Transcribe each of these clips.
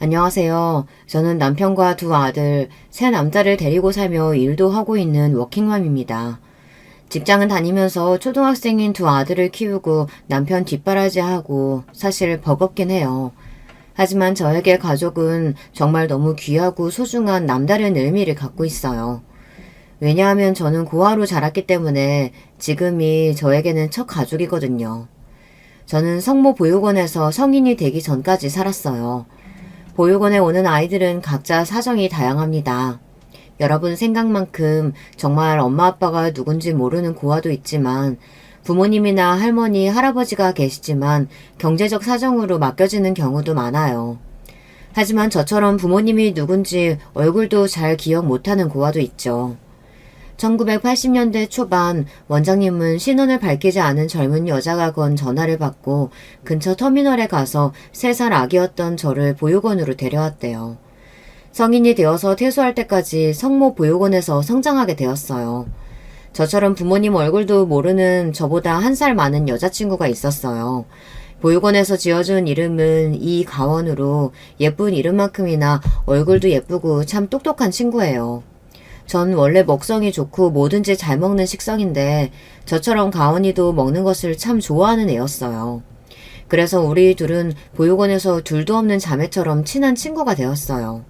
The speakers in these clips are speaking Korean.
안녕하세요. 저는 남편과 두 아들, 세 남자를 데리고 살며 일도 하고 있는 워킹맘입니다. 직장은 다니면서 초등학생인 두 아들을 키우고 남편 뒷바라지하고 사실 버겁긴 해요. 하지만 저에게 가족은 정말 너무 귀하고 소중한 남다른 의미를 갖고 있어요. 왜냐하면 저는 고아로 자랐기 때문에 지금이 저에게는 첫 가족이거든요. 저는 성모 보육원에서 성인이 되기 전까지 살았어요. 보육원에 오는 아이들은 각자 사정이 다양합니다. 여러분 생각만큼 정말 엄마 아빠가 누군지 모르는 고아도 있지만 부모님이나 할머니, 할아버지가 계시지만 경제적 사정으로 맡겨지는 경우도 많아요. 하지만 저처럼 부모님이 누군지 얼굴도 잘 기억 못하는 고아도 있죠. 1980년대 초반 원장님은 신원을 밝히지 않은 젊은 여자가 건 전화를 받고 근처 터미널에 가서 3살 아기였던 저를 보육원으로 데려왔대요. 성인이 되어서 퇴소할 때까지 성모 보육원에서 성장하게 되었어요. 저처럼 부모님 얼굴도 모르는 저보다 1살 많은 여자친구가 있었어요. 보육원에서 지어준 이름은 이가원으로 예쁜 이름만큼이나 얼굴도 예쁘고 참 똑똑한 친구예요. 전 원래 먹성이 좋고 뭐든지 잘 먹는 식성인데 저처럼 가원이도 먹는 것을 참 좋아하는 애였어요. 그래서 우리 둘은 보육원에서 둘도 없는 자매처럼 친한 친구가 되었어요.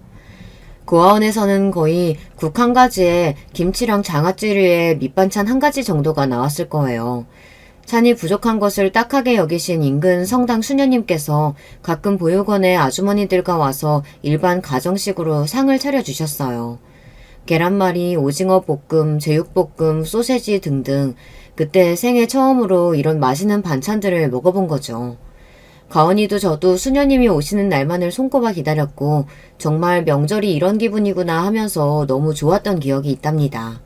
고아원에서는 거의 국 한 가지에 김치랑 장아찌류에 밑반찬 한 가지 정도가 나왔을 거예요. 찬이 부족한 것을 딱하게 여기신 인근 성당 수녀님께서 가끔 보육원에 아주머니들과 와서 일반 가정식으로 상을 차려주셨어요. 계란말이, 오징어 볶음, 제육볶음, 소세지 등등 그때 생애 처음으로 이런 맛있는 반찬들을 먹어본 거죠. 가은이도 저도 수녀님이 오시는 날만을 손꼽아 기다렸고 정말 명절이 이런 기분이구나 하면서 너무 좋았던 기억이 있답니다.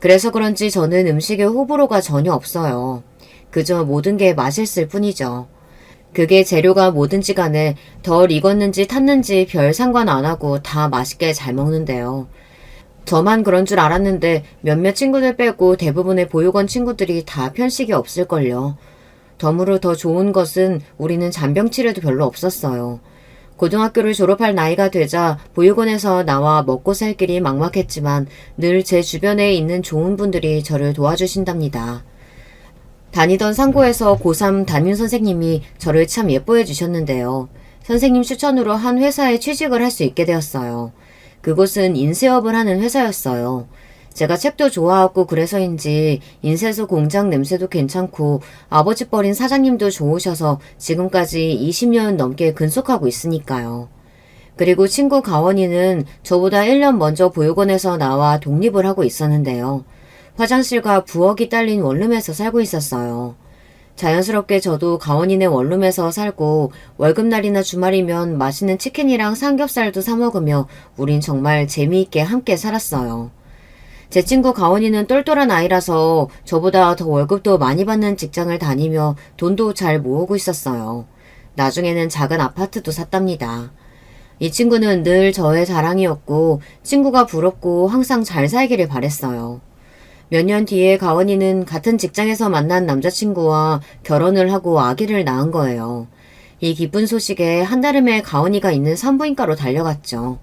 그래서 그런지 저는 음식에 호불호가 전혀 없어요. 그저 모든 게 맛있을 뿐이죠. 그게 재료가 뭐든지 간에 덜 익었는지 탔는지 별 상관 안 하고 다 맛있게 잘 먹는데요. 저만 그런 줄 알았는데 몇몇 친구들 빼고 대부분의 보육원 친구들이 다 편식이 없을걸요. 덤으로 더 좋은 것은 우리는 잔병치레도 별로 없었어요. 고등학교를 졸업할 나이가 되자 보육원에서 나와 먹고 살 길이 막막했지만 늘 제 주변에 있는 좋은 분들이 저를 도와주신답니다. 다니던 상고에서 고3 담임 선생님이 저를 참 예뻐해 주셨는데요. 선생님 추천으로 한 회사에 취직을 할 수 있게 되었어요. 그곳은 인쇄업을 하는 회사였어요. 제가 책도 좋아하고 그래서인지 인쇄소 공장 냄새도 괜찮고 아버지 뻘인 사장님도 좋으셔서 지금까지 20년 넘게 근속하고 있으니까요. 그리고 친구 가원이는 저보다 1년 먼저 보육원에서 나와 독립을 하고 있었는데요. 화장실과 부엌이 딸린 원룸에서 살고 있었어요. 자연스럽게 저도 가원이네 원룸에서 살고 월급날이나 주말이면 맛있는 치킨이랑 삼겹살도 사 먹으며 우린 정말 재미있게 함께 살았어요. 제 친구 가원이는 똘똘한 아이라서 저보다 더 월급도 많이 받는 직장을 다니며 돈도 잘 모으고 있었어요. 나중에는 작은 아파트도 샀답니다. 이 친구는 늘 저의 자랑이었고 친구가 부럽고 항상 잘 살기를 바랬어요. 몇 년 뒤에 가원이는 같은 직장에서 만난 남자친구와 결혼을 하고 아기를 낳은 거예요. 이 기쁜 소식에 한달음에 가원이가 있는 산부인과로 달려갔죠.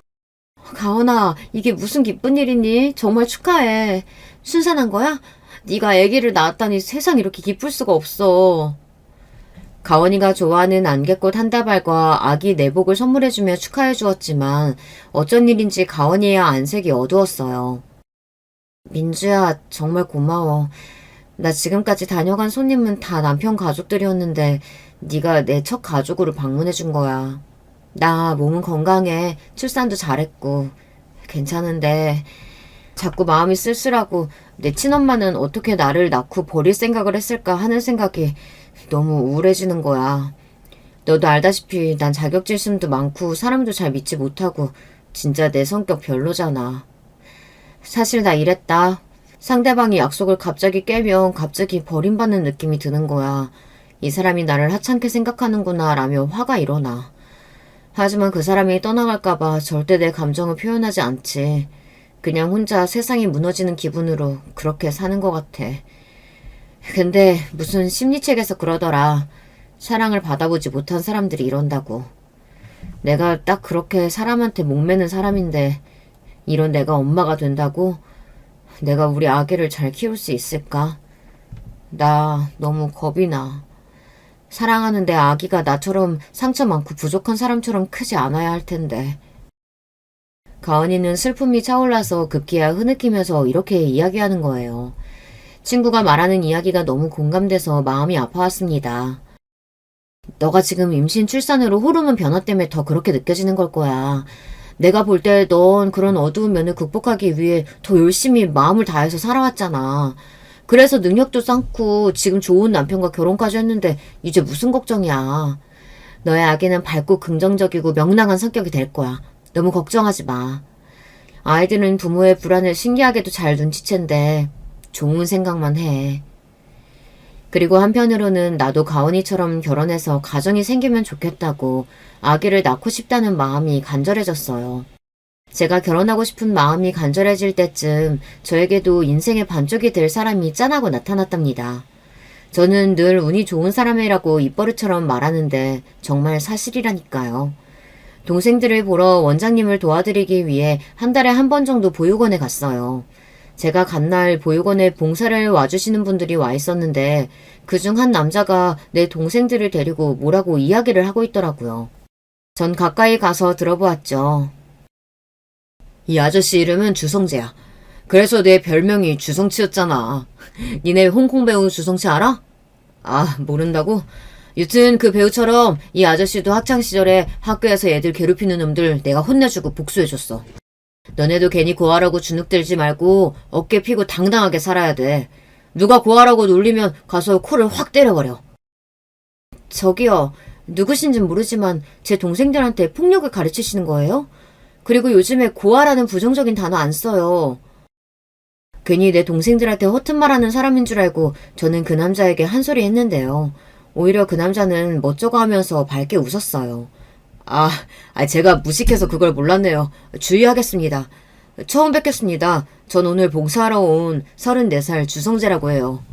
가원아, 이게 무슨 기쁜 일이니? 정말 축하해. 순산한 거야? 네가 아기를 낳았다니 세상 이렇게 기쁠 수가 없어. 가원이가 좋아하는 안개꽃 한 다발과 아기 내복을 선물해주며 축하해 주었지만 어쩐 일인지 가원이의 안색이 어두웠어요. 민주야, 정말 고마워. 나 지금까지 다녀간 손님은 다 남편 가족들이었는데 네가 내 첫 가족으로 방문해준 거야. 나 몸은 건강해. 출산도 잘했고. 괜찮은데 자꾸 마음이 쓸쓸하고 내 친엄마는 어떻게 나를 낳고 버릴 생각을 했을까 하는 생각이 너무 우울해지는 거야. 너도 알다시피 난 자격지심도 많고 사람도 잘 믿지 못하고 진짜 내 성격 별로잖아. 사실 나 이랬다. 상대방이 약속을 갑자기 깨면 갑자기 버림받는 느낌이 드는 거야. 이 사람이 나를 하찮게 생각하는구나 라며 화가 일어나. 하지만 그 사람이 떠나갈까봐 절대 내 감정을 표현하지 않지. 그냥 혼자 세상이 무너지는 기분으로 그렇게 사는 것 같아. 근데 무슨 심리책에서 그러더라. 사랑을 받아보지 못한 사람들이 이런다고. 내가 딱 그렇게 사람한테 목매는 사람인데 이런 내가 엄마가 된다고? 내가 우리 아기를 잘 키울 수 있을까? 나 너무 겁이 나. 사랑하는 내 아기가 나처럼 상처 많고 부족한 사람처럼 크지 않아야 할 텐데. 가은이는 슬픔이 차올라서 급기야 흐느끼면서 이렇게 이야기하는 거예요. 친구가 말하는 이야기가 너무 공감돼서 마음이 아파왔습니다. 너가 지금 임신 출산으로 호르몬 변화 때문에 더 그렇게 느껴지는 걸 거야. 내가 볼 때 넌 그런 어두운 면을 극복하기 위해 더 열심히 마음을 다해서 살아왔잖아. 그래서 능력도 쌓고 지금 좋은 남편과 결혼까지 했는데 이제 무슨 걱정이야. 너의 아기는 밝고 긍정적이고 명랑한 성격이 될 거야. 너무 걱정하지 마. 아이들은 부모의 불안을 신기하게도 잘 눈치챈대. 좋은 생각만 해. 그리고 한편으로는 나도 가은이처럼 결혼해서 가정이 생기면 좋겠다고 아기를 낳고 싶다는 마음이 간절해졌어요. 제가 결혼하고 싶은 마음이 간절해질 때쯤 저에게도 인생의 반쪽이 될 사람이 짠하고 나타났답니다. 저는 늘 운이 좋은 사람이라고 입버릇처럼 말하는데 정말 사실이라니까요. 동생들을 보러 원장님을 도와드리기 위해 한 달에 한 번 정도 보육원에 갔어요. 제가 간 날 보육원에 봉사를 와주시는 분들이 와 있었는데 그중 한 남자가 내 동생들을 데리고 뭐라고 이야기를 하고 있더라고요. 전 가까이 가서 들어보았죠. 이 아저씨 이름은 주성재야. 그래서 내 별명이 주성치였잖아. 니네 홍콩 배우 주성치 알아? 아, 모른다고? 여튼 그 배우처럼 이 아저씨도 학창시절에 학교에서 애들 괴롭히는 놈들 내가 혼내주고 복수해줬어. 너네도 괜히 고아라고 주눅들지 말고 어깨 피고 당당하게 살아야 돼. 누가 고아라고 놀리면 가서 코를 확 때려버려. 저기요, 누구신진 모르지만 제 동생들한테 폭력을 가르치시는 거예요? 그리고 요즘에 고아라는 부정적인 단어 안 써요. 괜히 내 동생들한테 허튼 말하는 사람인 줄 알고 저는 그 남자에게 한 소리 했는데요. 오히려 그 남자는 멋쩍어 하면서 밝게 웃었어요. 제가 무식해서 그걸 몰랐네요. 주의하겠습니다. 처음 뵙겠습니다. 전 오늘 봉사하러 온 34살 주성재라고 해요.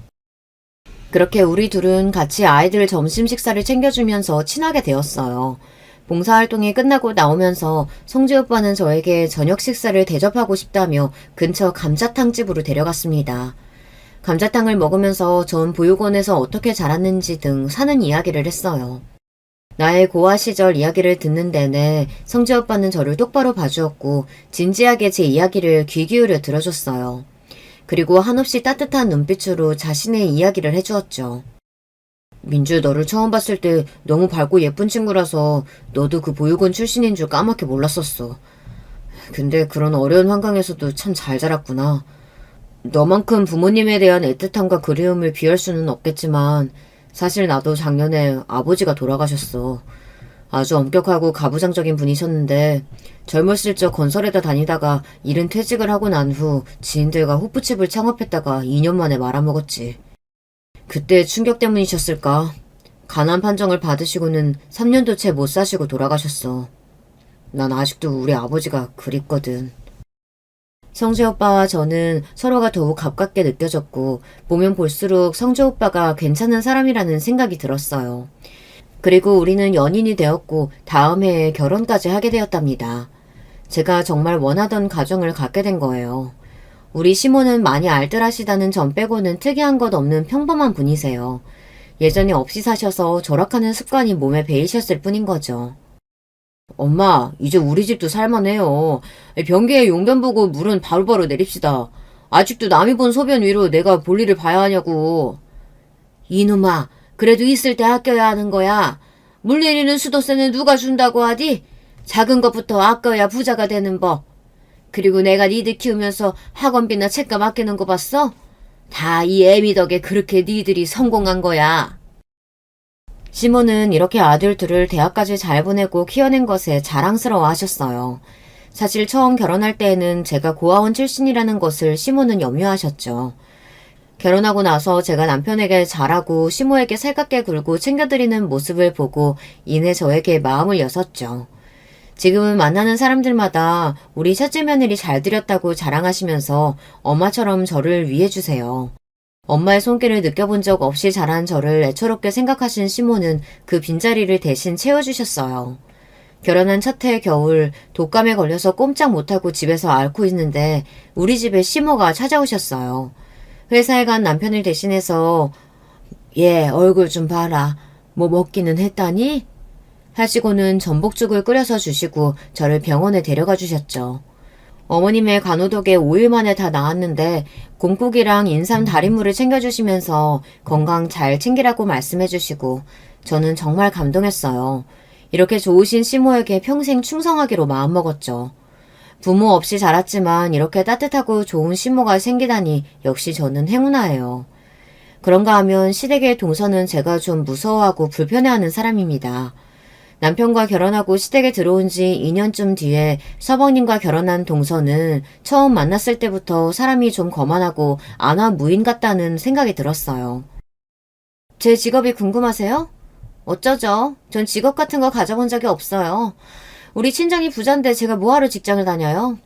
그렇게 우리 둘은 같이 아이들 점심 식사를 챙겨주면서 친하게 되었어요. 봉사활동이 끝나고 나오면서 성재 오빠는 저에게 저녁 식사를 대접하고 싶다며 근처 감자탕집으로 데려갔습니다. 감자탕을 먹으면서 전 보육원에서 어떻게 자랐는지 등 사는 이야기를 했어요. 나의 고아 시절 이야기를 듣는 내내 성재 오빠는 저를 똑바로 봐주었고 진지하게 제 이야기를 귀 기울여 들어줬어요. 그리고 한없이 따뜻한 눈빛으로 자신의 이야기를 해주었죠. 민주 너를 처음 봤을 때 너무 밝고 예쁜 친구라서 너도 그 보육원 출신인 줄 까맣게 몰랐었어. 근데 그런 어려운 환경에서도 참 잘 자랐구나. 너만큼 부모님에 대한 애틋함과 그리움을 비할 수는 없겠지만 사실 나도 작년에 아버지가 돌아가셨어. 아주 엄격하고 가부장적인 분이셨는데 젊었을 적 건설에다 다니다가 일은 퇴직을 하고 난 후 지인들과 호프집을 창업했다가 2년 만에 말아먹었지. 그때 충격 때문이셨을까? 가난 판정을 받으시고는 3년도 채 못 사시고 돌아가셨어. 난 아직도 우리 아버지가 그립거든. 성재 오빠와 저는 서로가 더욱 가깝게 느껴졌고 보면 볼수록 성재 오빠가 괜찮은 사람이라는 생각이 들었어요. 그리고 우리는 연인이 되었고 다음 해에 결혼까지 하게 되었답니다. 제가 정말 원하던 가정을 갖게 된 거예요. 우리 시모는 많이 알뜰하시다는 점 빼고는 특이한 것 없는 평범한 분이세요. 예전에 없이 사셔서 절약하는 습관이 몸에 배이셨을 뿐인 거죠. 엄마, 이제 우리 집도 살만해요. 변기에 용변 보고 물은 바로바로 내립시다. 아직도 남이 본 소변 위로 내가 볼일을 봐야 하냐고. 이놈아, 그래도 있을 때 아껴야 하는 거야. 물 내리는 수도세는 누가 준다고 하디? 작은 것부터 아껴야 부자가 되는 법. 그리고 내가 니들 키우면서 학원비나 책값 아끼는 거 봤어? 다 이 애미 덕에 그렇게 니들이 성공한 거야. 시모는 이렇게 아들 둘을 대학까지 잘 보내고 키워낸 것에 자랑스러워 하셨어요. 사실 처음 결혼할 때에는 제가 고아원 출신이라는 것을 시모는 염려하셨죠. 결혼하고 나서 제가 남편에게 잘하고 시모에게 살갑게 굴고 챙겨드리는 모습을 보고 이내 저에게 마음을 여섰죠. 지금은 만나는 사람들마다 우리 첫째 며느리 잘 들였다고 자랑하시면서 엄마처럼 저를 위해주세요. 엄마의 손길을 느껴본 적 없이 자란 저를 애처롭게 생각하신 시모는 그 빈자리를 대신 채워주셨어요. 결혼한 첫 해 겨울 독감에 걸려서 꼼짝 못하고 집에서 앓고 있는데 우리 집에 시모가 찾아오셨어요. 회사에 간 남편을 대신해서 얘 얼굴 좀 봐라. 뭐 먹기는 했다니? 하시고는 전복죽을 끓여서 주시고 저를 병원에 데려가 주셨죠. 어머님의 간호덕에 5일 만에 다 나았는데 곰국이랑 인삼 달인물을 챙겨주시면서 건강 잘 챙기라고 말씀해 주시고 저는 정말 감동했어요. 이렇게 좋으신 시모에게 평생 충성하기로 마음먹었죠. 부모 없이 자랐지만 이렇게 따뜻하고 좋은 시모가 생기다니 역시 저는 행운아예요. 그런가 하면 시댁의 동서는 제가 좀 무서워하고 불편해하는 사람입니다. 남편과 결혼하고 시댁에 들어온 지 2년쯤 뒤에 서방님과 결혼한 동서는 처음 만났을 때부터 사람이 좀 거만하고 안하무인 같다는 생각이 들었어요. 제 직업이 궁금하세요? 어쩌죠? 전 직업 같은 거 가져본 적이 없어요. 우리 친정이 부자인데 제가 뭐하러 직장을 다녀요?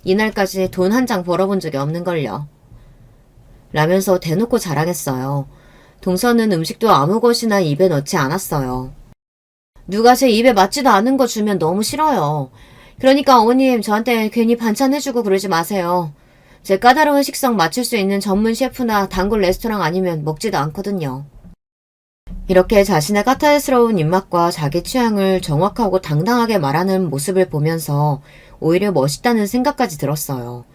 이날까지 돈 한 장 벌어본 적이 없는걸요. 라면서 대놓고 자랑했어요. 동서는 음식도 아무 것이나 입에 넣지 않았어요. 누가 제 입에 맞지도 않은 거 주면 너무 싫어요. 그러니까 어머님 저한테 괜히 반찬 해주고 그러지 마세요. 제 까다로운 식성 맞출 수 있는 전문 셰프나 단골 레스토랑 아니면 먹지도 않거든요. 이렇게 자신의 까탈스러운 입맛과 자기 취향을 정확하고 당당하게 말하는 모습을 보면서 오히려 멋있다는 생각까지 들었어요.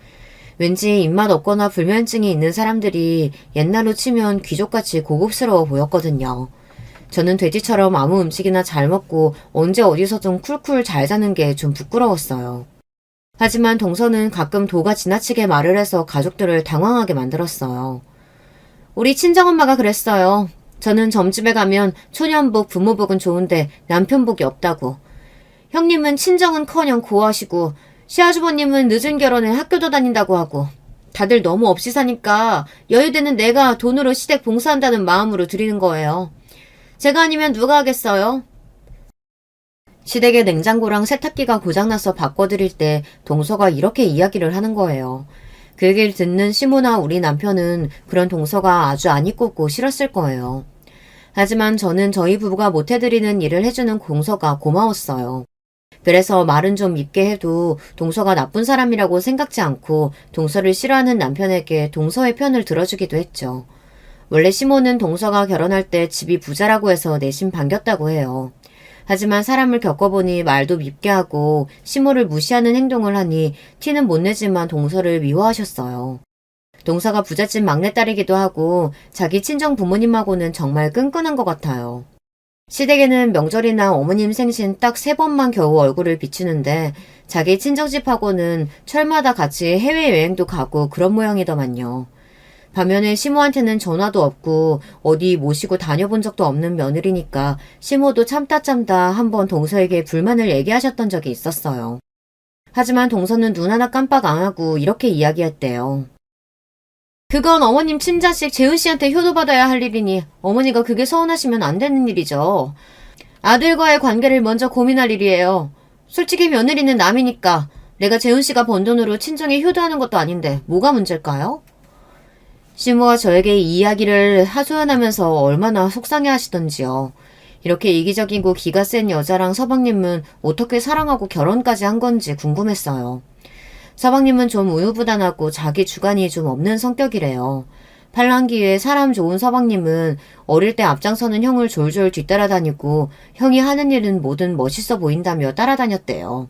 왠지 입맛 없거나 불면증이 있는 사람들이 옛날로 치면 귀족같이 고급스러워 보였거든요. 저는 돼지처럼 아무 음식이나 잘 먹고 언제 어디서 좀 쿨쿨 잘 사는 게 좀 부끄러웠어요. 하지만 동서는 가끔 도가 지나치게 말을 해서 가족들을 당황하게 만들었어요. 우리 친정엄마가 그랬어요. 저는 점집에 가면 초년복, 부모복은 좋은데 남편복이 없다고. 형님은 친정은커녕 고하시고 시아주버님은 늦은 결혼에 학교도 다닌다고 하고 다들 너무 없이 사니까 여유되는 내가 돈으로 시댁 봉사한다는 마음으로 드리는 거예요. 제가 아니면 누가 하겠어요? 시댁의 냉장고랑 세탁기가 고장나서 바꿔드릴 때 동서가 이렇게 이야기를 하는 거예요. 그 얘기를 듣는 시모나 우리 남편은 그런 동서가 아주 안 이뻤고 싫었을 거예요. 하지만 저는 저희 부부가 못해드리는 일을 해주는 동서가 고마웠어요. 그래서 말은 좀 밉게 해도 동서가 나쁜 사람이라고 생각지 않고 동서를 싫어하는 남편에게 동서의 편을 들어주기도 했죠. 원래 시모는 동서가 결혼할 때 집이 부자라고 해서 내심 반겼다고 해요. 하지만 사람을 겪어보니 말도 밉게 하고 시모를 무시하는 행동을 하니 티는 못 내지만 동서를 미워하셨어요. 동서가 부잣집 막내딸이기도 하고 자기 친정 부모님하고는 정말 끈끈한 것 같아요. 시댁에는 명절이나 어머님 생신 딱 3번만 겨우 얼굴을 비추는데 자기 친정집하고는 철마다 같이 해외여행도 가고 그런 모양이더만요. 반면에 시모한테는 전화도 없고 어디 모시고 다녀본 적도 없는 며느리니까 시모도 참다 한번 동서에게 불만을 얘기하셨던 적이 있었어요. 하지만 동서는 눈 하나 깜빡 안 하고 이렇게 이야기했대요. 그건 어머님 친자식 재은씨한테 효도받아야 할 일이니 어머니가 그게 서운하시면 안 되는 일이죠. 아들과의 관계를 먼저 고민할 일이에요. 솔직히 며느리는 남이니까 내가 재은씨가 번 돈으로 친정에 효도하는 것도 아닌데 뭐가 문제일까요? 시모가 저에게 이 이야기를 하소연하면서 얼마나 속상해 하시던지요. 이렇게 이기적이고 기가 센 여자랑 서방님은 어떻게 사랑하고 결혼까지 한 건지 궁금했어요. 서방님은 좀 우유부단하고 자기 주관이 좀 없는 성격이래요. 팔랑귀에 사람 좋은 서방님은 어릴 때 앞장서는 형을 졸졸 뒤따라다니고 형이 하는 일은 뭐든 멋있어 보인다며 따라다녔대요.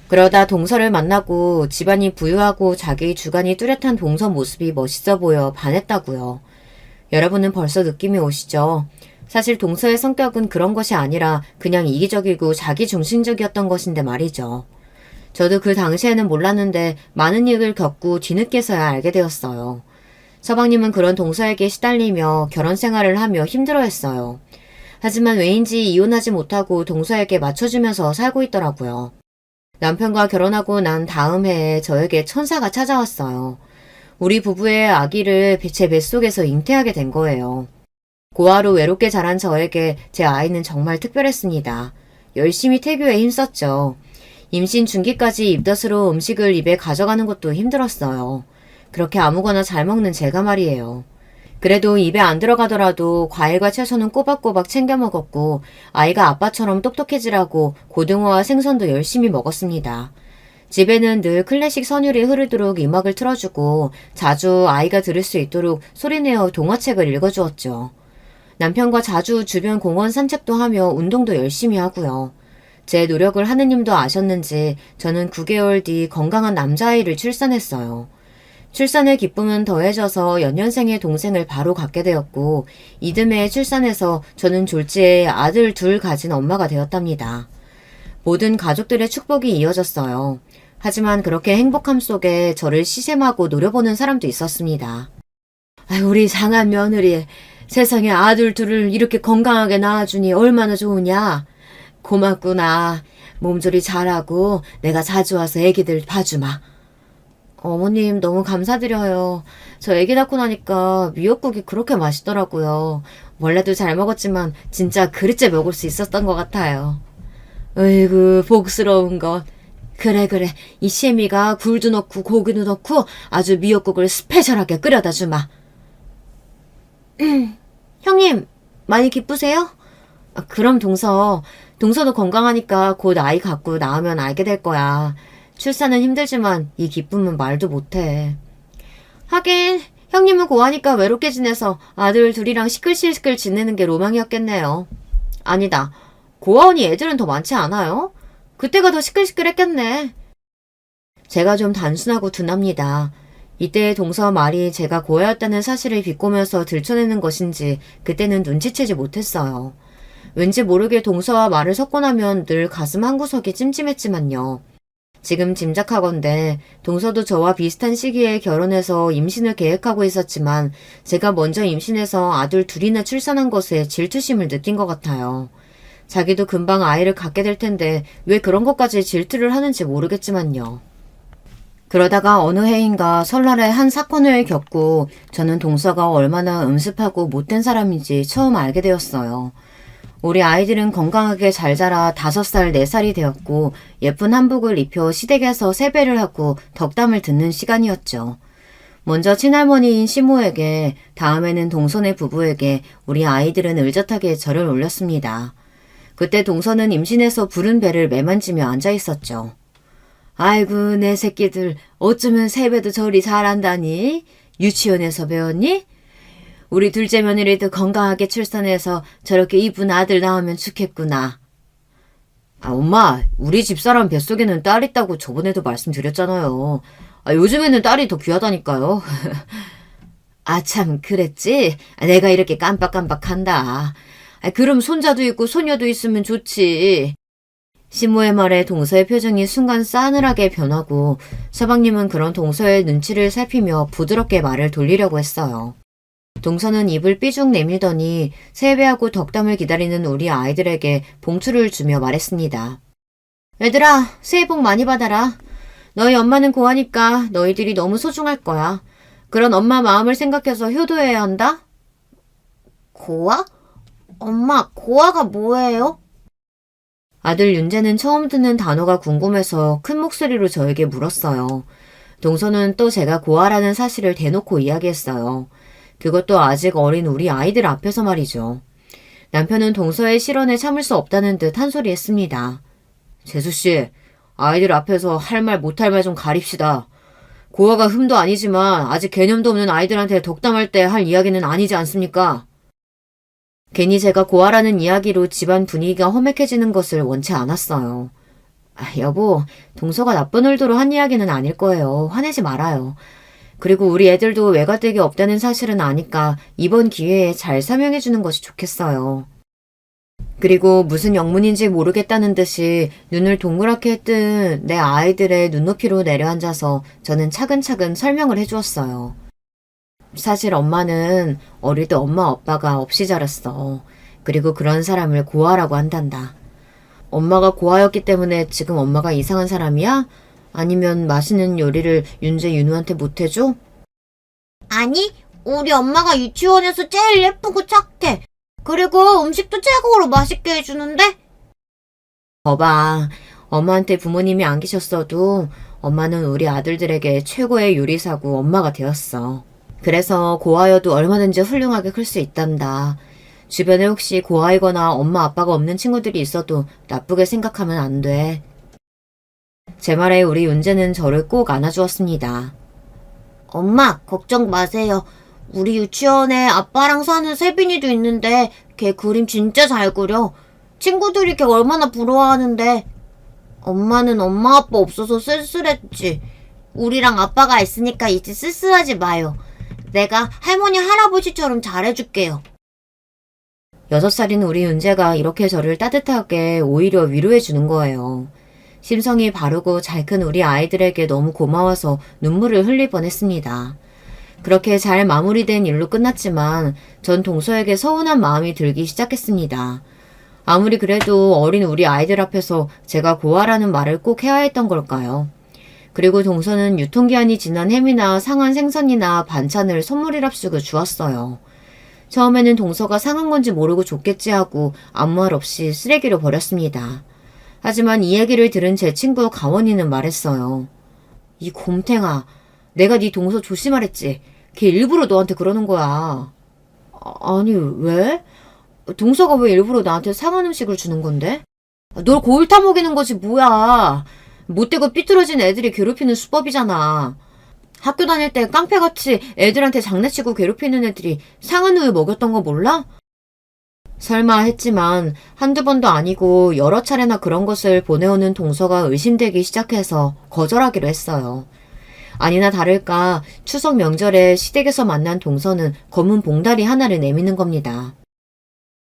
그러다 동서를 만나고 집안이 부유하고 자기 주관이 뚜렷한 동서 모습이 멋있어 보여 반했다고요. 여러분은 벌써 느낌이 오시죠? 사실 동서의 성격은 그런 것이 아니라 그냥 이기적이고 자기중심적이었던 것인데 말이죠. 저도 그 당시에는 몰랐는데 많은 일을 겪고 뒤늦게서야 알게 되었어요. 서방님은 그런 동서에게 시달리며 결혼 생활을 하며 힘들어했어요. 하지만 왜인지 이혼하지 못하고 동서에게 맞춰주면서 살고 있더라고요. 남편과 결혼하고 난 다음 해에 저에게 천사가 찾아왔어요. 우리 부부의 아기를 제 뱃속에서 잉태하게 된 거예요. 고아로 외롭게 자란 저에게 제 아이는 정말 특별했습니다. 열심히 태교에 힘썼죠. 임신 중기까지 입덧으로 음식을 입에 가져가는 것도 힘들었어요. 그렇게 아무거나 잘 먹는 제가 말이에요. 그래도 입에 안 들어가더라도 과일과 채소는 꼬박꼬박 챙겨 먹었고 아이가 아빠처럼 똑똑해지라고 고등어와 생선도 열심히 먹었습니다. 집에는 늘 클래식 선율이 흐르도록 음악을 틀어주고 자주 아이가 들을 수 있도록 소리내어 동화책을 읽어주었죠. 남편과 자주 주변 공원 산책도 하며 운동도 열심히 하고요. 제 노력을 하느님도 아셨는지 저는 9개월 뒤 건강한 남자아이를 출산했어요. 출산의 기쁨은 더해져서 연년생의 동생을 바로 갖게 되었고 이듬해 출산해서 저는 졸지에 아들 둘 가진 엄마가 되었답니다. 모든 가족들의 축복이 이어졌어요. 하지만 그렇게 행복함 속에 저를 시샘하고 노려보는 사람도 있었습니다. 우리 상한 며느리, 세상에 아들 둘을 이렇게 건강하게 낳아주니 얼마나 좋으냐. 고맙구나. 몸조리 잘하고 내가 자주 와서 애기들 봐주마. 어머님 너무 감사드려요. 저 애기 낳고 나니까 미역국이 그렇게 맛있더라고요. 원래도 잘 먹었지만 진짜 그릇째 먹을 수 있었던 것 같아요. 으이구 복스러운 것. 그래 이 시애미가 굴도 넣고 고기도 넣고 아주 미역국을 스페셜하게 끓여다 주마. 형님 많이 기쁘세요? 그럼 동서도 건강하니까 곧 아이 갖고 낳으면 알게 될 거야. 출산은 힘들지만 이 기쁨은 말도 못해. 하긴 형님은 고하니까 외롭게 지내서 아들 둘이랑 시끌시끌 지내는 게 로망이었겠네요. 아니다. 고아원이 애들은 더 많지 않아요? 그때가 더 시끌시끌했겠네. 제가 좀 단순하고 둔합니다. 이때의 동서 말이 제가 고아였다는 사실을 비꼬면서 들춰내는 것인지 그때는 눈치채지 못했어요. 왠지 모르게 동서와 말을 섞고 나면 늘 가슴 한구석이 찜찜했지만요. 지금 짐작하건대 동서도 저와 비슷한 시기에 결혼해서 임신을 계획하고 있었지만 제가 먼저 임신해서 아들 둘이나 출산한 것에 질투심을 느낀 것 같아요. 자기도 금방 아이를 갖게 될 텐데 왜 그런 것까지 질투를 하는지 모르겠지만요. 그러다가 어느 해인가 설날에 한 사건을 겪고 저는 동서가 얼마나 음습하고 못된 사람인지 처음 알게 되었어요. 우리 아이들은 건강하게 잘 자라 5살, 4살이 되었고 예쁜 한복을 입혀 시댁에서 세배를 하고 덕담을 듣는 시간이었죠. 먼저 친할머니인 시모에게, 다음에는 동선의 부부에게 우리 아이들은 의젓하게 절을 올렸습니다. 그때 동서는 임신해서 부른 배를 매만지며 앉아있었죠. 아이고 내 새끼들 어쩌면 세배도 저리 잘한다니? 유치원에서 배웠니? 우리 둘째 며느리도 건강하게 출산해서 저렇게 이쁜 아들 낳으면 좋겠구나. 엄마, 우리 집사람 뱃속에는 딸 있다고 저번에도 말씀드렸잖아요. 요즘에는 딸이 더 귀하다니까요. 참 그랬지? 내가 이렇게 깜빡깜빡한다. 그럼 손자도 있고 소녀도 있으면 좋지. 시모의 말에 동서의 표정이 순간 싸늘하게 변하고 서방님은 그런 동서의 눈치를 살피며 부드럽게 말을 돌리려고 했어요. 동서는 입을 삐죽 내밀더니 세배하고 덕담을 기다리는 우리 아이들에게 봉투를 주며 말했습니다. 얘들아, 새해 복 많이 받아라. 너희 엄마는 고하니까 너희들이 너무 소중할 거야. 그런 엄마 마음을 생각해서 효도해야 한다. 고아? 엄마, 고아가 뭐예요? 아들 윤재는 처음 듣는 단어가 궁금해서 큰 목소리로 저에게 물었어요. 동서는 또 제가 고아라는 사실을 대놓고 이야기했어요. 그것도 아직 어린 우리 아이들 앞에서 말이죠. 남편은 동서의 실언에 참을 수 없다는 듯 한 소리 했습니다. 재수씨, 아이들 앞에서 할 말 못할 말 좀 가립시다. 고아가 흠도 아니지만 아직 개념도 없는 아이들한테 덕담할 때 할 이야기는 아니지 않습니까? 괜히 제가 고아라는 이야기로 집안 분위기가 험악해지는 것을 원치 않았어요. 여보, 동서가 나쁜 의도로 한 이야기는 아닐 거예요. 화내지 말아요. 그리고 우리 애들도 외가댁이 없다는 사실은 아니까 이번 기회에 잘 설명해 주는 것이 좋겠어요. 그리고 무슨 영문인지 모르겠다는 듯이 눈을 동그랗게 뜬 내 아이들의 눈높이로 내려앉아서 저는 차근차근 설명을 해주었어요. 사실 엄마는 어릴 때 엄마 아빠가 없이 자랐어. 그리고 그런 사람을 고아라고 한단다. 엄마가 고아였기 때문에 지금 엄마가 이상한 사람이야? 아니면 맛있는 요리를 윤재 윤우한테 못해줘? 아니, 우리 엄마가 유치원에서 제일 예쁘고 착해. 그리고 음식도 최고로 맛있게 해주는데? 거봐, 엄마한테 부모님이 안 계셨어도 엄마는 우리 아들들에게 최고의 요리사고 엄마가 되었어. 그래서 고아여도 얼마든지 훌륭하게 클 수 있단다. 주변에 혹시 고아이거나 엄마 아빠가 없는 친구들이 있어도 나쁘게 생각하면 안 돼. 제 말에 우리 윤재는 저를 꼭 안아주었습니다. 엄마, 걱정 마세요. 우리 유치원에 아빠랑 사는 세빈이도 있는데 걔 그림 진짜 잘 그려. 친구들이 걔 얼마나 부러워하는데. 엄마는 엄마 아빠 없어서 쓸쓸했지. 우리랑 아빠가 있으니까 이제 쓸쓸하지 마요. 내가 할머니 할아버지처럼 잘해줄게요. 6살인 우리 윤재가 이렇게 저를 따뜻하게 오히려 위로해주는 거예요. 심성이 바르고 잘 큰 우리 아이들에게 너무 고마워서 눈물을 흘릴 뻔했습니다. 그렇게 잘 마무리된 일로 끝났지만 전 동서에게 서운한 마음이 들기 시작했습니다. 아무리 그래도 어린 우리 아이들 앞에서 제가 고아라는 말을 꼭 해야 했던 걸까요? 그리고 동서는 유통기한이 지난 햄이나 상한 생선이나 반찬을 선물이랍시고 주었어요. 처음에는 동서가 상한 건지 모르고 줬겠지 하고 아무 말 없이 쓰레기로 버렸습니다. 하지만 이 얘기를 들은 제 친구 가원이는 말했어요. 이 곰탱아, 내가 네 동서 조심하랬지. 걔 일부러 너한테 그러는 거야. 아니, 왜? 동서가 왜 일부러 나한테 상한 음식을 주는 건데? 널 고을 타먹이는 거지 뭐야. 못되고 삐뚤어진 애들이 괴롭히는 수법이잖아. 학교 다닐 때 깡패같이 애들한테 장난치고 괴롭히는 애들이 상한 우유 먹였던 거 몰라? 설마 했지만 한두 번도 아니고 여러 차례나 그런 것을 보내오는 동서가 의심되기 시작해서 거절하기로 했어요. 아니나 다를까 추석 명절에 시댁에서 만난 동서는 검은 봉다리 하나를 내미는 겁니다.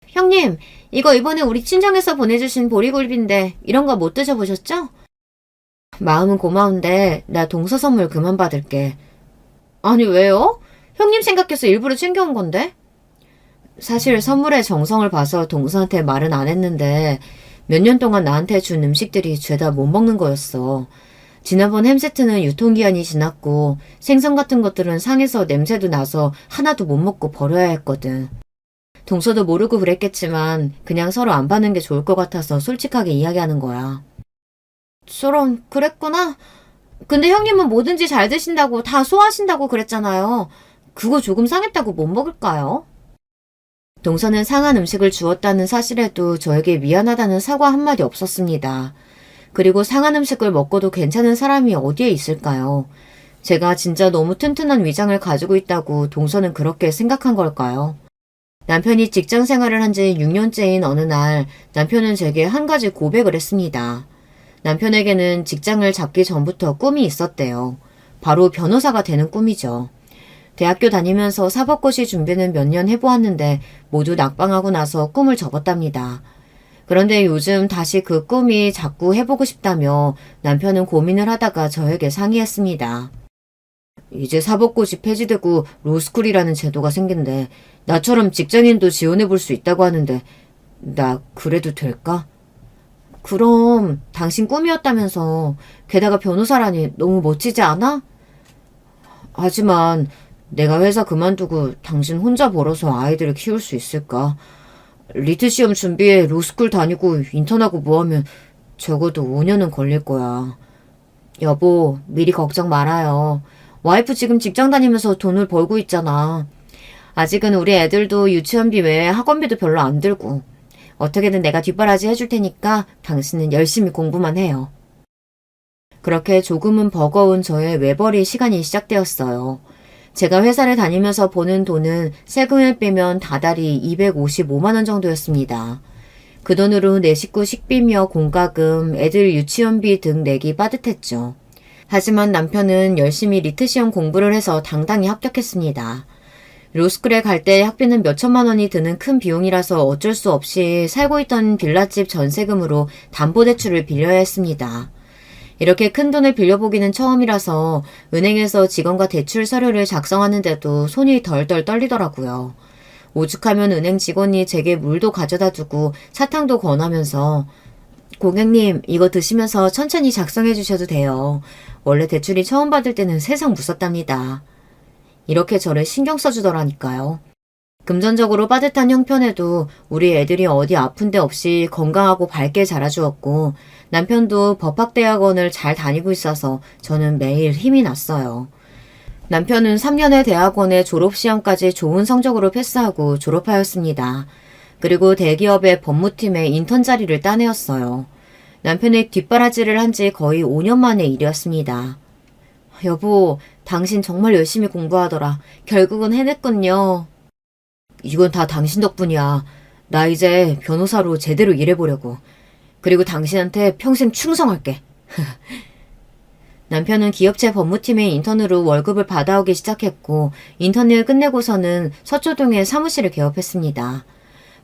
형님, 이거 이번에 우리 친정에서 보내주신 보리굴비인데 이런 거 못 드셔보셨죠? 마음은 고마운데 나 동서 선물 그만 받을게. 아니 왜요? 형님 생각해서 일부러 챙겨온 건데? 사실 선물의 정성을 봐서 동서한테 말은 안 했는데 몇 년 동안 나한테 준 음식들이 죄다 못 먹는 거였어. 지난번 햄 세트는 유통기한이 지났고 생선 같은 것들은 상해서 냄새도 나서 하나도 못 먹고 버려야 했거든. 동서도 모르고 그랬겠지만 그냥 서로 안 받는 게 좋을 것 같아서 솔직하게 이야기하는 거야. 저런, 그랬구나. 근데 형님은 뭐든지 잘 드신다고 다 소화하신다고 그랬잖아요. 그거 조금 상했다고 못 먹을까요? 동서는 상한 음식을 주었다는 사실에도 저에게 미안하다는 사과 한마디 없었습니다. 그리고 상한 음식을 먹고도 괜찮은 사람이 어디에 있을까요? 제가 진짜 너무 튼튼한 위장을 가지고 있다고 동서는 그렇게 생각한 걸까요? 남편이 직장 생활을 한 지 6년째인 어느 날 남편은 제게 한 가지 고백을 했습니다. 남편에게는 직장을 잡기 전부터 꿈이 있었대요. 바로 변호사가 되는 꿈이죠. 대학교 다니면서 사법고시 준비는 몇 년 해보았는데 모두 낙방하고 나서 꿈을 접었답니다. 그런데 요즘 다시 그 꿈이 자꾸 해보고 싶다며 남편은 고민을 하다가 저에게 상의했습니다. 이제 사법고시 폐지되고 로스쿨이라는 제도가 생긴대. 나처럼 직장인도 지원해볼 수 있다고 하는데 나 그래도 될까? 그럼 당신 꿈이었다면서. 게다가 변호사라니 너무 멋지지 않아? 하지만 내가 회사 그만두고 당신 혼자 벌어서 아이들을 키울 수 있을까? 리트 시험 준비해 로스쿨 다니고 인턴하고 뭐하면 적어도 5년은 걸릴 거야. 여보, 미리 걱정 말아요. 와이프 지금 직장 다니면서 돈을 벌고 있잖아. 아직은 우리 애들도 유치원비 외에 학원비도 별로 안 들고. 어떻게든 내가 뒷바라지 해줄 테니까 당신은 열심히 공부만 해요. 그렇게 조금은 버거운 저의 외벌이 시간이 시작되었어요. 제가 회사를 다니면서 버는 돈은 세금을 빼면 다달이 255만 원 정도였습니다. 그 돈으로 내 식구 식비며 공과금, 애들 유치원비 등 내기 빠듯했죠. 하지만 남편은 열심히 리트 시험 공부를 해서 당당히 합격했습니다. 로스쿨에 갈 때 학비는 몇 천만 원이 드는 큰 비용이라서 어쩔 수 없이 살고 있던 빌라집 전세금으로 담보대출을 빌려야 했습니다. 이렇게 큰 돈을 빌려보기는 처음이라서 은행에서 직원과 대출 서류를 작성하는데도 손이 덜덜 떨리더라고요. 오죽하면 은행 직원이 제게 물도 가져다 주고 사탕도 권하면서 고객님 이거 드시면서 천천히 작성해 주셔도 돼요. 원래 대출이 처음 받을 때는 세상 무섭답니다. 이렇게 저를 신경 써주더라니까요. 금전적으로 빠듯한 형편에도 우리 애들이 어디 아픈 데 없이 건강하고 밝게 자라주었고 남편도 법학대학원을 잘 다니고 있어서 저는 매일 힘이 났어요. 남편은 3년의 대학원에 졸업시험까지 좋은 성적으로 패스하고 졸업하였습니다. 그리고 대기업의 법무팀에 인턴 자리를 따내었어요. 남편의 뒷바라지를 한 지 거의 5년 만의 일이었습니다. 여보, 당신 정말 열심히 공부하더라. 결국은 해냈군요. 이건 다 당신 덕분이야. 나 이제 변호사로 제대로 일해보려고. 그리고 당신한테 평생 충성할게. 남편은 기업체 법무팀의 인턴으로 월급을 받아오기 시작했고 인턴을 끝내고서는 서초동에 사무실을 개업했습니다.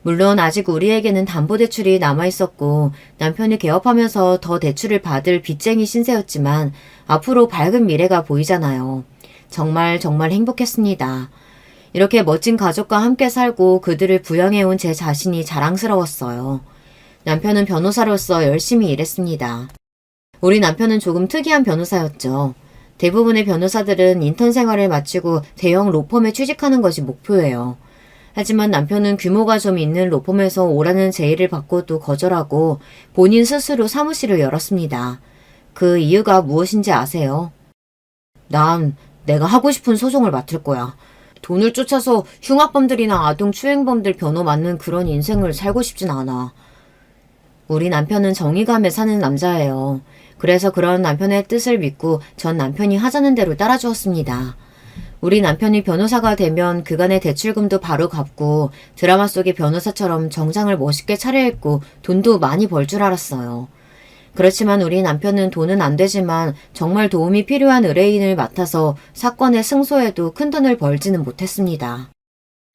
물론 아직 우리에게는 담보대출이 남아있었고 남편이 개업하면서 더 대출을 받을 빚쟁이 신세였지만 앞으로 밝은 미래가 보이잖아요. 정말 행복했습니다. 이렇게 멋진 가족과 함께 살고 그들을 부양해온 제 자신이 자랑스러웠어요. 남편은 변호사로서 열심히 일했습니다. 우리 남편은 조금 특이한 변호사였죠. 대부분의 변호사들은 인턴 생활을 마치고 대형 로펌에 취직하는 것이 목표예요. 하지만 남편은 규모가 좀 있는 로펌에서 오라는 제의를 받고도 거절하고 본인 스스로 사무실을 열었습니다. 그 이유가 무엇인지 아세요? 난 내가 하고 싶은 소송을 맡을 거야. 돈을 쫓아서 흉악범들이나 아동추행범들 변호 맡는 그런 인생을 살고 싶진 않아. 우리 남편은 정의감에 사는 남자예요. 그래서 그런 남편의 뜻을 믿고 전 남편이 하자는 대로 따라주었습니다. 우리 남편이 변호사가 되면 그간의 대출금도 바로 갚고 드라마 속의 변호사처럼 정장을 멋있게 차려입고 돈도 많이 벌 줄 알았어요. 그렇지만 우리 남편은 돈은 안 되지만 정말 도움이 필요한 의뢰인을 맡아서 사건의 승소에도 큰 돈을 벌지는 못했습니다.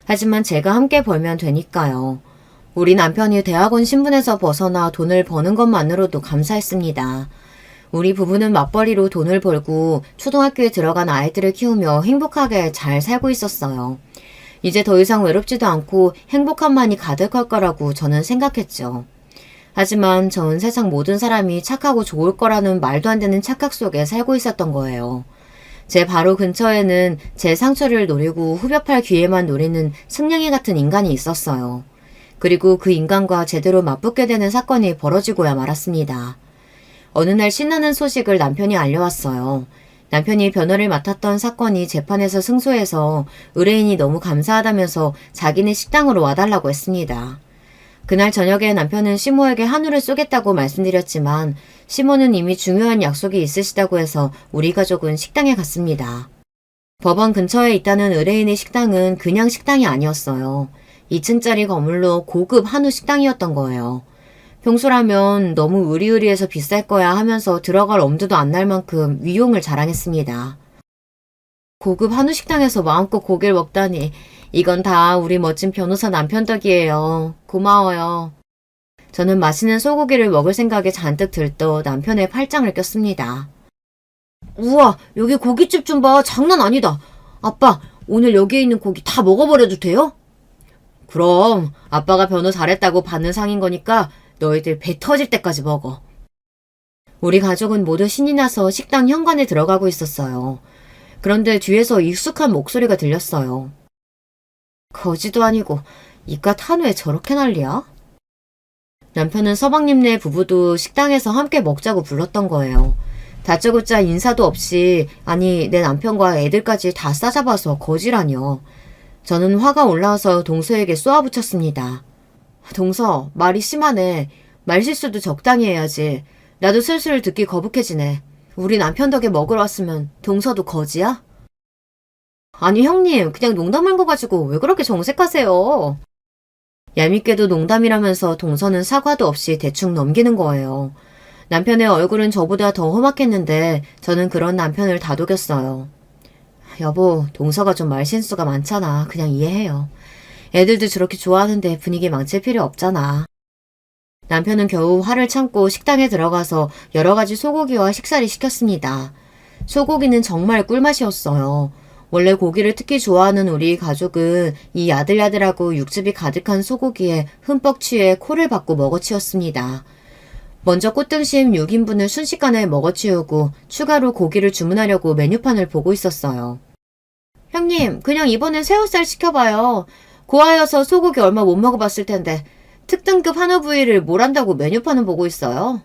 하지만 제가 함께 벌면 되니까요. 우리 남편이 대학원 신분에서 벗어나 돈을 버는 것만으로도 감사했습니다. 우리 부부는 맞벌이로 돈을 벌고 초등학교에 들어간 아이들을 키우며 행복하게 잘 살고 있었어요. 이제 더 이상 외롭지도 않고 행복함만이 가득할 거라고 저는 생각했죠. 하지만 전 세상 모든 사람이 착하고 좋을 거라는 말도 안 되는 착각 속에 살고 있었던 거예요. 제 바로 근처에는 제 상처를 노리고 후벼팔 기회만 노리는 승냥이 같은 인간이 있었어요. 그리고 그 인간과 제대로 맞붙게 되는 사건이 벌어지고야 말았습니다. 어느 날 신나는 소식을 남편이 알려왔어요. 남편이 변호를 맡았던 사건이 재판에서 승소해서 의뢰인이 너무 감사하다면서 자기네 식당으로 와달라고 했습니다. 그날 저녁에 남편은 시모에게 한우를 쏘겠다고 말씀드렸지만 시모는 이미 중요한 약속이 있으시다고 해서 우리 가족은 식당에 갔습니다. 법원 근처에 있다는 의뢰인의 식당은 그냥 식당이 아니었어요. 2층짜리 건물로 고급 한우 식당이었던 거예요. 평소라면 너무 으리으리해서 비쌀 거야 하면서 들어갈 엄두도 안 날 만큼 위용을 자랑했습니다. 고급 한우 식당에서 마음껏 고기를 먹다니 이건 다 우리 멋진 변호사 남편 덕이에요. 고마워요. 저는 맛있는 소고기를 먹을 생각에 잔뜩 들떠 남편의 팔짱을 꼈습니다. 우와, 여기 고깃집 좀 봐. 장난 아니다. 아빠, 오늘 여기에 있는 고기 다 먹어버려도 돼요? 그럼 아빠가 변호 잘했다고 받는 상인 거니까 너희들 배 터질 때까지 먹어. 우리 가족은 모두 신이 나서 식당 현관에 들어가고 있었어요. 그런데 뒤에서 익숙한 목소리가 들렸어요. 거지도 아니고 이깟 한우에 저렇게 난리야? 남편은 서방님네 부부도 식당에서 함께 먹자고 불렀던 거예요. 다짜고짜 인사도 없이 아니 내 남편과 애들까지 다 싸잡아서 거지라뇨. 저는 화가 올라와서 동서에게 쏘아붙였습니다. 동서, 말이 심하네. 말실수도 적당히 해야지. 나도 슬슬 듣기 거북해지네. 우리 남편 덕에 먹으러 왔으면 동서도 거지야? 아니 형님, 그냥 농담한 거 가지고 왜 그렇게 정색하세요? 얄밉게도 농담이라면서 동서는 사과도 없이 대충 넘기는 거예요. 남편의 얼굴은 저보다 더 험악했는데 저는 그런 남편을 다독였어요. 여보, 동서가 좀 말실수가 많잖아. 그냥 이해해요. 애들도 저렇게 좋아하는데 분위기 망칠 필요 없잖아. 남편은 겨우 화를 참고 식당에 들어가서 여러 가지 소고기와 식사를 시켰습니다. 소고기는 정말 꿀맛이었어요. 원래 고기를 특히 좋아하는 우리 가족은 이 야들야들하고 육즙이 가득한 소고기에 흠뻑 취해 코를 박고 먹어치웠습니다. 먼저 꽃등심 6인분을 순식간에 먹어치우고 추가로 고기를 주문하려고 메뉴판을 보고 있었어요. 형님, 그냥 이번엔 새우살 시켜봐요. 고하여서 소고기 얼마 못 먹어봤을 텐데 특등급 한우 부위를 뭘 한다고 메뉴판을 보고 있어요?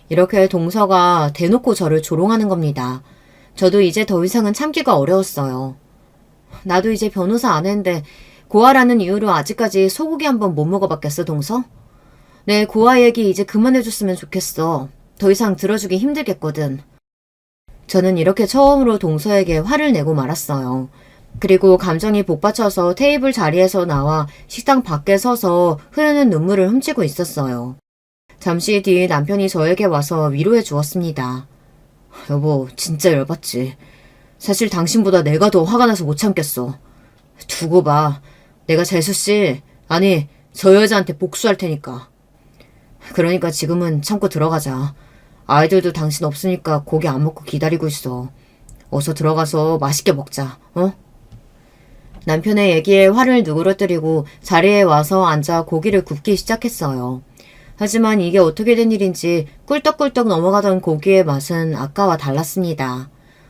이렇게 동서가 대놓고 저를 조롱하는 겁니다. 저도 이제 더 이상은 참기가 어려웠어요. 나도 이제 변호사 안 했는데 고아라는 이유로 아직까지 소고기 한 번 못 먹어봤겠어, 동서? 내 고아 얘기 이제 그만해줬으면 좋겠어. 더 이상 들어주기 힘들겠거든. 저는 이렇게 처음으로 동서에게 화를 내고 말았어요. 그리고 감정이 복받쳐서 테이블 자리에서 나와 식당 밖에 서서 흐르는 눈물을 훔치고 있었어요. 잠시 뒤 남편이 저에게 와서 위로해 주었습니다. 여보, 진짜 열받지. 사실 당신보다 내가 더 화가 나서 못 참겠어. 두고 봐. 내가 재수씨, 아니, 저 여자한테 복수할 테니까. 그러니까 지금은 참고 들어가자. 아이들도 당신 없으니까 고기 안 먹고 기다리고 있어. 어서 들어가서 맛있게 먹자, 어? 남편의 얘기에 화를 누그러뜨리고 자리에 와서 앉아 고기를 굽기 시작했어요. 하지만 이게 어떻게 된 일인지 꿀떡꿀떡 넘어가던 고기의 맛은 아까와 달랐습니다.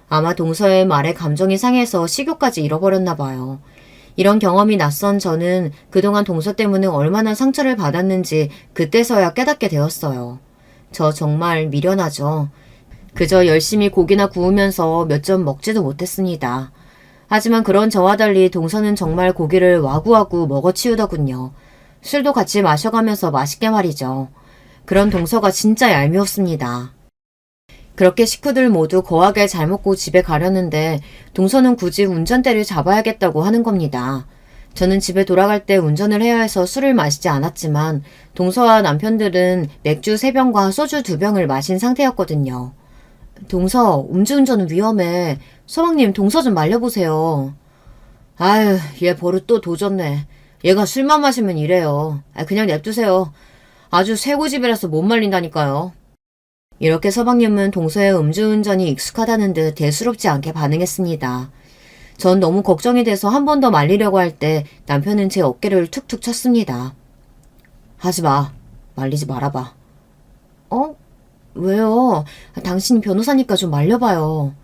아마 동서의 말에 감정이 상해서 식욕까지 잃어버렸나 봐요. 이런 경험이 낯선 저는 그동안 동서 때문에 얼마나 상처를 받았는지 그때서야 깨닫게 되었어요. 저 정말 미련하죠. 그저 열심히 고기나 구우면서 몇 점 먹지도 못했습니다. 하지만 그런 저와 달리 동서는 정말 고기를 와구와구 먹어치우더군요. 술도 같이 마셔가면서 맛있게 말이죠. 그런 동서가 진짜 얄미웠습니다. 그렇게 식구들 모두 거하게 잘 먹고 집에 가려는데 동서는 굳이 운전대를 잡아야겠다고 하는 겁니다. 저는 집에 돌아갈 때 운전을 해야 해서 술을 마시지 않았지만 동서와 남편들은 맥주 3병과 소주 2병을 마신 상태였거든요. 동서, 음주운전은 위험해. 서방님, 동서 좀 말려보세요. 아유, 얘 버릇 또 도졌네. 얘가 술만 마시면 이래요. 그냥 냅두세요. 아주 쇠고집이라서 못 말린다니까요. 이렇게 서방님은 동서의 음주운전이 익숙하다는 듯 대수롭지 않게 반응했습니다. 전 너무 걱정이 돼서 한 번 더 말리려고 할 때 남편은 제 어깨를 툭툭 쳤습니다. 하지 마. 말리지 말아봐. 어? 왜요? 당신이 변호사니까 좀 말려봐요.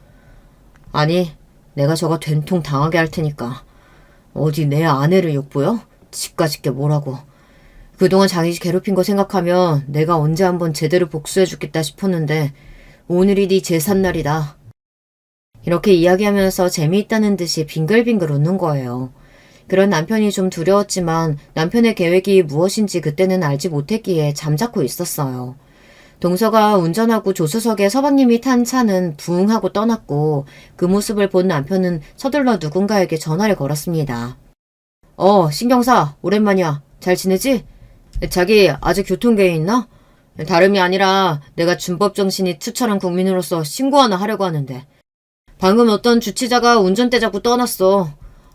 아니, 내가 저거 된통 당하게 할 테니까. 어디 내 아내를 욕보여? 집까짓게 뭐라고. 그동안 자기 괴롭힌 거 생각하면 내가 언제 한번 제대로 복수해주겠다 싶었는데 오늘이 네 제삿날이다. 이렇게 이야기하면서 재미있다는 듯이 빙글빙글 웃는 거예요. 그런 남편이 좀 두려웠지만 남편의 계획이 무엇인지 그때는 알지 못했기에 잠자코 있었어요. 동서가 운전하고 조수석에 서방님이 탄 차는 부웅 하고 떠났고 그 모습을 본 남편은 서둘러 누군가에게 전화를 걸었습니다. 신경사, 오랜만이야. 잘 지내지? 자기 아직 교통계획 있나? 다름이 아니라 내가 준법정신이 투철한 국민으로서 신고 하나 하려고 하는데 방금 어떤 주치자가 운전대 잡고 떠났어.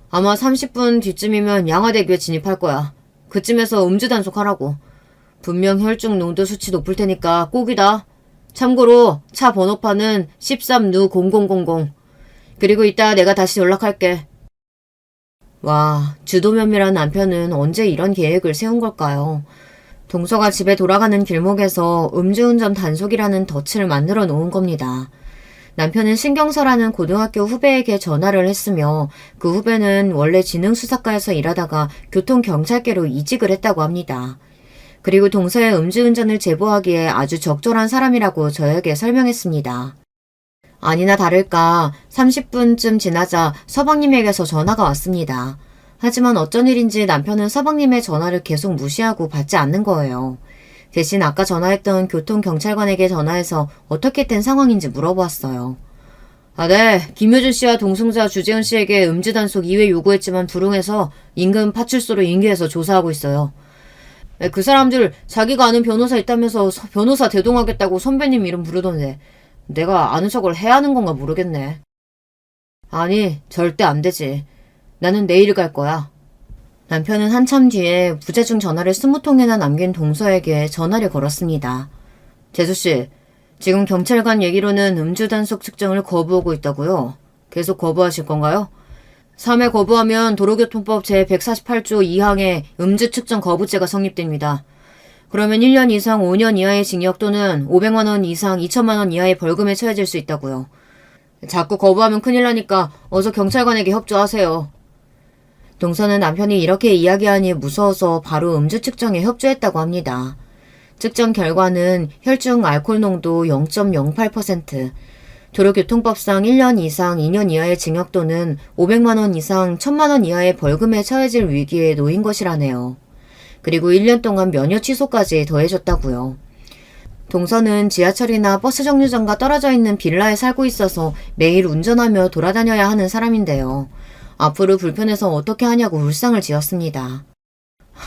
아마 30분 뒤쯤이면 양화대교에 진입할 거야. 그쯤에서 음주 단속하라고. 분명 혈중 농도 수치 높을 테니까 꼭이다. 참고로 차 번호판은 13누0000. 그리고 이따 내가 다시 연락할게. 와, 주도 면밀한 남편은 언제 이런 계획을 세운 걸까요? 동서가 집에 돌아가는 길목에서 음주운전 단속이라는 덫을 만들어 놓은 겁니다. 남편은 신경서라는 고등학교 후배에게 전화를 했으며 그 후배는 원래 지능수사과에서 일하다가 교통경찰계로 이직을 했다고 합니다. 그리고 동서의 음주운전을 제보하기에 아주 적절한 사람이라고 저에게 설명했습니다. 아니나 다를까 30분쯤 지나자 서방님에게서 전화가 왔습니다. 하지만 어쩐 일인지 남편은 서방님의 전화를 계속 무시하고 받지 않는 거예요. 대신 아까 전화했던 교통경찰관에게 전화해서 어떻게 된 상황인지 물어보았어요. 네. 김효준 씨와 동승자 주재훈 씨에게 음주 단속 2회 요구했지만 불응해서 인근 파출소로 인계해서 조사하고 있어요. 그 사람들 자기가 아는 변호사 있다면서 변호사 대동하겠다고 선배님 이름 부르던데 내가 아는 척을 해야 하는 건가 모르겠네. 아니, 절대 안 되지. 나는 내일 갈 거야. 남편은 한참 뒤에 부재중 전화를 20통이나 남긴 동서에게 전화를 걸었습니다. 재수씨, 지금 경찰관 얘기로는 음주 단속 측정을 거부하고 있다고요? 계속 거부하실 건가요? 3회 거부하면 도로교통법 제148조 2항에 음주 측정 거부죄가 성립됩니다. 그러면 1년 이상 5년 이하의 징역 또는 500만 원 이상 2천만 원 이하의 벌금에 처해질 수 있다고요. 자꾸 거부하면 큰일 나니까 어서 경찰관에게 협조하세요. 동서는 남편이 이렇게 이야기하니 무서워서 바로 음주 측정에 협조했다고 합니다. 측정 결과는 혈중 알코올 농도 0.08%, 도로교통법상 1년 이상 2년 이하의 징역 또는 500만 원 이상 1000만 원 이하의 벌금에 처해질 위기에 놓인 것이라네요. 그리고 1년 동안 면허 취소까지 더해졌다고요. 동서는 지하철이나 버스 정류장과 떨어져 있는 빌라에 살고 있어서 매일 운전하며 돌아다녀야 하는 사람인데요. 앞으로 불편해서 어떻게 하냐고 울상을 지었습니다.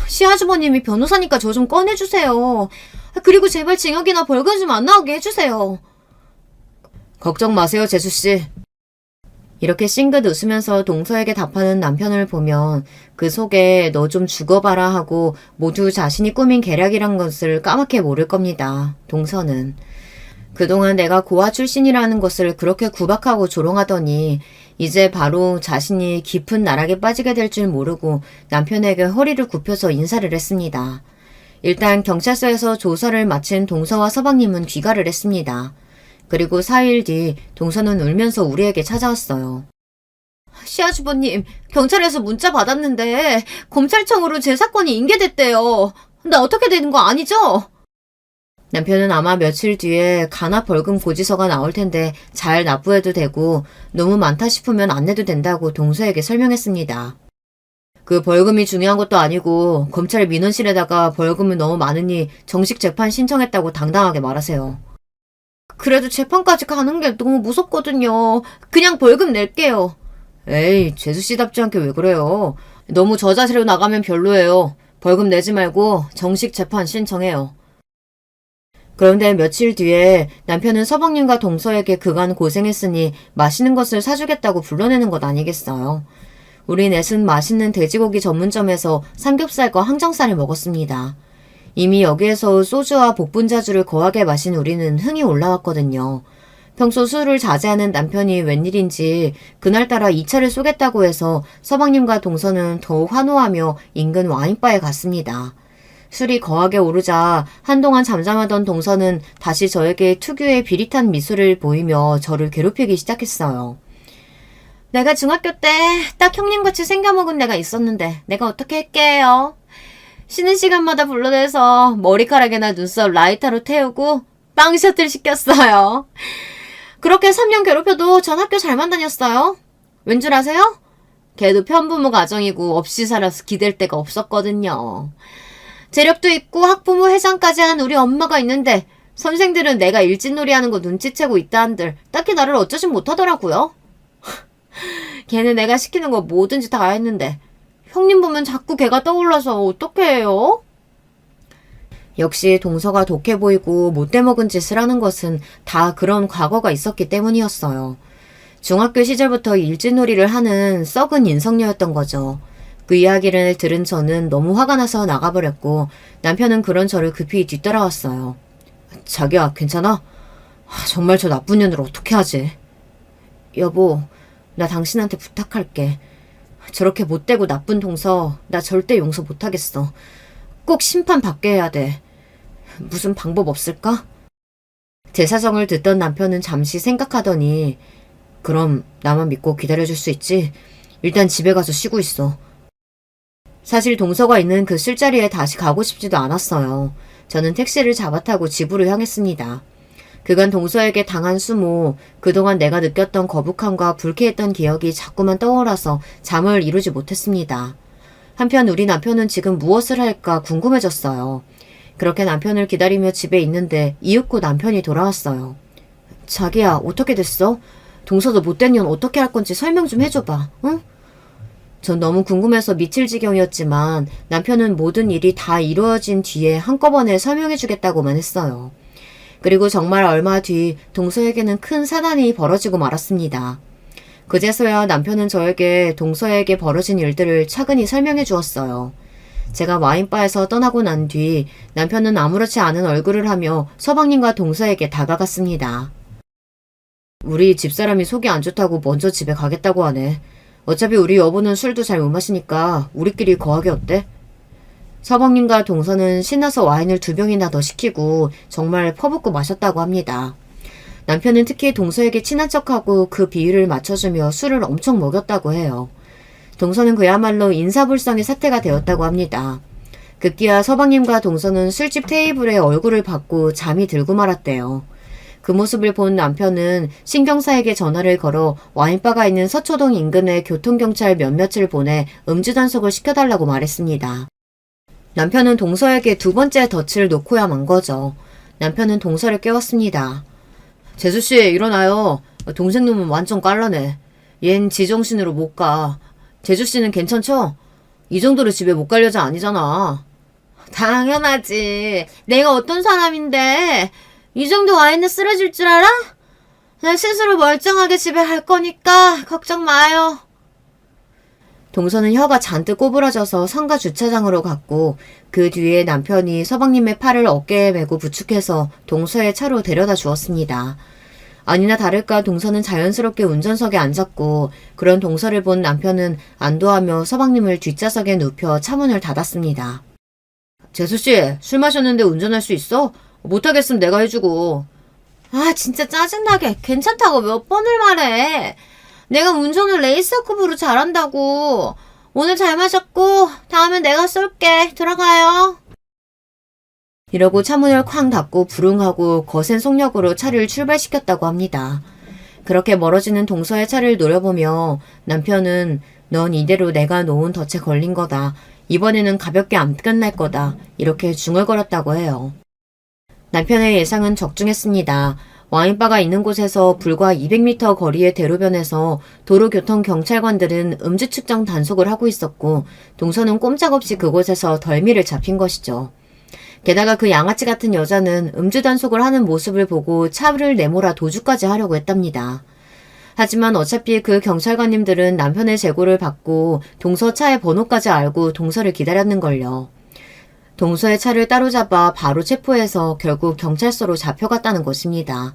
시아주버님이 변호사니까 저 좀 꺼내주세요. 그리고 제발 징역이나 벌금 좀 안 나오게 해주세요. 걱정 마세요, 재수씨. 이렇게 싱긋 웃으면서 동서에게 답하는 남편을 보면 그 속에 너 좀 죽어봐라 하고 모두 자신이 꾸민 계략이란 것을 까맣게 모를 겁니다. 동서는. 그동안 내가 고아 출신이라는 것을 그렇게 구박하고 조롱하더니 이제 바로 자신이 깊은 나락에 빠지게 될 줄 모르고 남편에게 허리를 굽혀서 인사를 했습니다. 일단 경찰서에서 조사를 마친 동서와 서방님은 귀가를 했습니다. 그리고 4일 뒤 동서는 울면서 우리에게 찾아왔어요. 시아주버님, 경찰에서 문자 받았는데 검찰청으로 제 사건이 인계됐대요. 나 어떻게 되는 거 아니죠? 남편은 아마 며칠 뒤에 간합 벌금 고지서가 나올 텐데 잘 납부해도 되고 너무 많다 싶으면 안 내도 된다고 동서에게 설명했습니다. 그 벌금이 중요한 것도 아니고 검찰 민원실에다가 벌금이 너무 많으니 정식 재판 신청했다고 당당하게 말하세요. 그래도 재판까지 가는 게 너무 무섭거든요. 그냥 벌금 낼게요. 에이, 재수씨답지 않게 왜 그래요. 너무 저 자세로 나가면 별로예요. 벌금 내지 말고 정식 재판 신청해요. 그런데 며칠 뒤에 남편은 서방님과 동서에게 그간 고생했으니 맛있는 것을 사주겠다고 불러내는 것 아니겠어요. 우리 넷은 맛있는 돼지고기 전문점에서 삼겹살과 항정살을 먹었습니다. 이미 여기에서 소주와 복분자주를 거하게 마신 우리는 흥이 올라왔거든요. 평소 술을 자제하는 남편이 웬일인지 그날따라 2차를 쏘겠다고 해서 서방님과 동서는 더욱 환호하며 인근 와인바에 갔습니다. 술이 거하게 오르자 한동안 잠잠하던 동서는 다시 저에게 특유의 비릿한 미소를 보이며 저를 괴롭히기 시작했어요. 내가 중학교 때 딱 형님같이 생겨먹은 애가 있었는데 내가 어떻게 할게요? 쉬는 시간마다 불러내서 머리카락이나 눈썹 라이터로 태우고 빵 셔틀 시켰어요. 그렇게 3년 괴롭혀도 전 학교 잘만 다녔어요. 왠 줄 아세요? 걔도 편부모 가정이고 없이 살아서 기댈 데가 없었거든요. 재력도 있고 학부모 회장까지 한 우리 엄마가 있는데 선생들은 내가 일진놀이 하는 거 눈치채고 있다 한들 딱히 나를 어쩌진 못하더라고요. 걔는 내가 시키는 거 뭐든지 다 했는데 형님 보면 자꾸 걔가 떠올라서 어떡해요? 역시 동서가 독해 보이고 못돼 먹은 짓을 하는 것은 다 그런 과거가 있었기 때문이었어요. 중학교 시절부터 일진놀이를 하는 썩은 인성녀였던 거죠. 그 이야기를 들은 저는 너무 화가 나서 나가버렸고 남편은 그런 저를 급히 뒤따라왔어요. 자기야, 괜찮아? 정말 저 나쁜 년을 어떻게 하지? 여보, 나 당신한테 부탁할게. 저렇게 못되고 나쁜 동서 나 절대 용서 못하겠어. 꼭 심판 받게 해야 돼. 무슨 방법 없을까? 제 사정을 듣던 남편은 잠시 생각하더니 그럼 나만 믿고 기다려줄 수 있지? 일단 집에 가서 쉬고 있어. 사실 동서가 있는 그 술자리에 다시 가고 싶지도 않았어요. 저는 택시를 잡아타고 집으로 향했습니다. 그간 동서에게 당한 수모, 그동안 내가 느꼈던 거북함과 불쾌했던 기억이 자꾸만 떠올라서 잠을 이루지 못했습니다. 한편 우리 남편은 지금 무엇을 할까 궁금해졌어요. 그렇게 남편을 기다리며 집에 있는데 이윽고 남편이 돌아왔어요. 자기야, 어떻게 됐어? 동서도 못된 년 어떻게 할 건지 설명 좀 해줘봐, 응? 전 너무 궁금해서 미칠 지경이었지만 남편은 모든 일이 다 이루어진 뒤에 한꺼번에 설명해주겠다고만 했어요. 그리고 정말 얼마 뒤 동서에게는 큰 사단이 벌어지고 말았습니다. 그제서야 남편은 저에게 동서에게 벌어진 일들을 차근히 설명해 주었어요. 제가 와인바에서 떠나고 난 뒤 남편은 아무렇지 않은 얼굴을 하며 서방님과 동서에게 다가갔습니다. 우리 집사람이 속이 안 좋다고 먼저 집에 가겠다고 하네. 어차피 우리 여보는 술도 잘 못 마시니까 우리끼리 거하게 어때? 서방님과 동서는 신나서 와인을 2병이나 더 시키고 정말 퍼붓고 마셨다고 합니다. 남편은 특히 동서에게 친한 척하고 그 비율을 맞춰주며 술을 엄청 먹였다고 해요. 동서는 그야말로 인사불성의 사태가 되었다고 합니다. 급기야 서방님과 동서는 술집 테이블에 얼굴을 받고 잠이 들고 말았대요. 그 모습을 본 남편은 신경사에게 전화를 걸어 와인바가 있는 서초동 인근에 교통경찰 몇몇을 보내 음주 단속을 시켜달라고 말했습니다. 남편은 동서에게 두 번째 덫을 놓고야 만 거죠. 남편은 동서를 깨웠습니다. 재수씨 일어나요. 동생 놈은 완전 깔라네. 얜 지정신으로 못 가. 재수씨는 괜찮죠? 이 정도로 집에 못 갈 여자 아니잖아. 당연하지. 내가 어떤 사람인데 이 정도 와인에 쓰러질 줄 알아? 나 스스로 멀쩡하게 집에 갈 거니까 걱정 마요. 동서는 혀가 잔뜩 꼬부라져서 상가 주차장으로 갔고 그 뒤에 남편이 서방님의 팔을 어깨에 메고 부축해서 동서의 차로 데려다 주었습니다. 아니나 다를까 동서는 자연스럽게 운전석에 앉았고 그런 동서를 본 남편은 안도하며 서방님을 뒷좌석에 눕혀 차문을 닫았습니다. 재수씨 술 마셨는데 운전할 수 있어? 못하겠으면 내가 해주고. 아 진짜 짜증나게 괜찮다고 몇 번을 말해. 내가 운전을 레이스급으로 잘한다고. 오늘 잘 마셨고 다음엔 내가 쏠게. 들어가요. 이러고 차문을 쾅 닫고 부릉하고 거센 속력으로 차를 출발시켰다고 합니다. 그렇게 멀어지는 동서의 차를 노려보며 남편은 넌 이대로 내가 놓은 덫에 걸린 거다. 이번에는 가볍게 안 끝날 거다. 이렇게 중얼거렸다고 해요. 남편의 예상은 적중했습니다. 와인바가 있는 곳에서 불과 200m 거리의 대로변에서 도로교통경찰관들은 음주 측정 단속을 하고 있었고 동서는 꼼짝없이 그곳에서 덜미를 잡힌 것이죠. 게다가 그 양아치 같은 여자는 음주 단속을 하는 모습을 보고 차를 내몰아 도주까지 하려고 했답니다. 하지만 어차피 그 경찰관님들은 남편의 제보를 받고 동서 차의 번호까지 알고 동서를 기다렸는걸요. 동서의 차를 따로잡아 바로 체포해서 결국 경찰서로 잡혀갔다는 것입니다.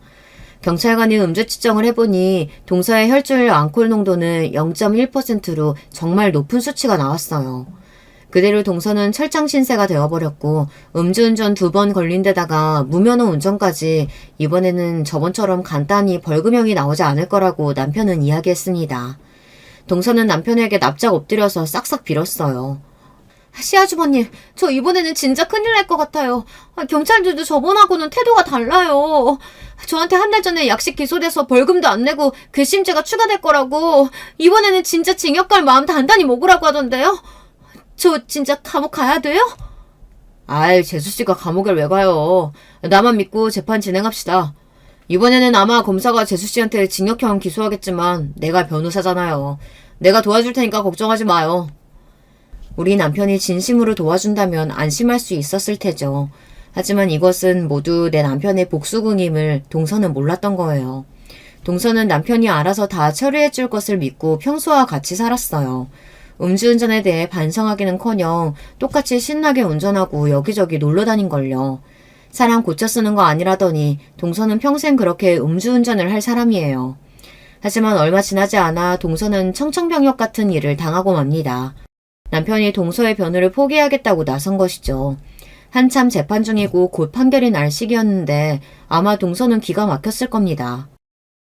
경찰관이 음주 측정을 해보니 동서의 혈중 알코올 농도는 0.1%로 정말 높은 수치가 나왔어요. 그대로 동서는 철장 신세가 되어버렸고 음주운전 2번 걸린 데다가 무면허 운전까지 이번에는 저번처럼 간단히 벌금형이 나오지 않을 거라고 남편은 이야기했습니다. 동서는 남편에게 납작 엎드려서 싹싹 빌었어요. 시아주버님, 저 이번에는 진짜 큰일 날 것 같아요. 경찰들도 저번하고는 태도가 달라요. 저한테 한 달 전에 약식 기소돼서 벌금도 안 내고 괘씸죄가 추가될 거라고. 이번에는 진짜 징역 갈 마음 단단히 먹으라고 하던데요. 저 진짜 감옥 가야 돼요? 아이, 재수씨가 감옥을 왜 가요. 나만 믿고 재판 진행합시다. 이번에는 아마 검사가 재수씨한테 징역형 기소하겠지만 내가 변호사잖아요. 내가 도와줄 테니까 걱정하지 마요. 우리 남편이 진심으로 도와준다면 안심할 수 있었을 테죠. 하지만 이것은 모두 내 남편의 복수궁임을 동서는 몰랐던 거예요. 동서는 남편이 알아서 다 처리해 줄 것을 믿고 평소와 같이 살았어요. 음주운전에 대해 반성하기는커녕 똑같이 신나게 운전하고 여기저기 놀러다닌걸요. 사람 고쳐 쓰는 거 아니라더니 동서는 평생 그렇게 음주운전을 할 사람이에요. 하지만 얼마 지나지 않아 동서는 청천벽력 같은 일을 당하고 맙니다. 남편이 동서의 변호를 포기하겠다고 나선 것이죠. 한참 재판 중이고 곧 판결이 날 시기였는데 아마 동서는 기가 막혔을 겁니다.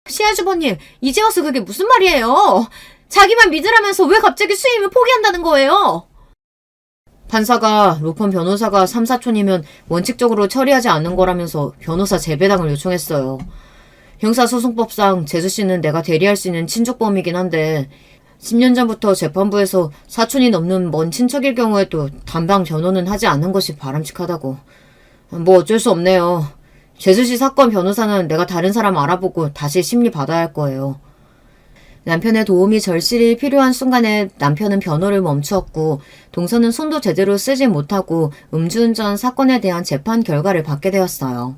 시아주버님, 이제 와서 그게 무슨 말이에요? 자기만 믿으라면서 왜 갑자기 수임을 포기한다는 거예요? 판사가 로펌 변호사가 3, 4촌이면 원칙적으로 처리하지 않는 거라면서 변호사 재배당을 요청했어요. 형사소송법상 재수씨는 내가 대리할 수 있는 친족범이긴 한데 10년 전부터 재판부에서 사촌이 넘는 먼 친척일 경우에도 담당 변호는 하지 않는 것이 바람직하다고. 뭐 어쩔 수 없네요. 재수씨 사건 변호사는 내가 다른 사람 알아보고 다시 심리 받아야 할 거예요. 남편의 도움이 절실히 필요한 순간에 남편은 변호를 멈추었고 동서는 손도 제대로 쓰지 못하고 음주운전 사건에 대한 재판 결과를 받게 되었어요.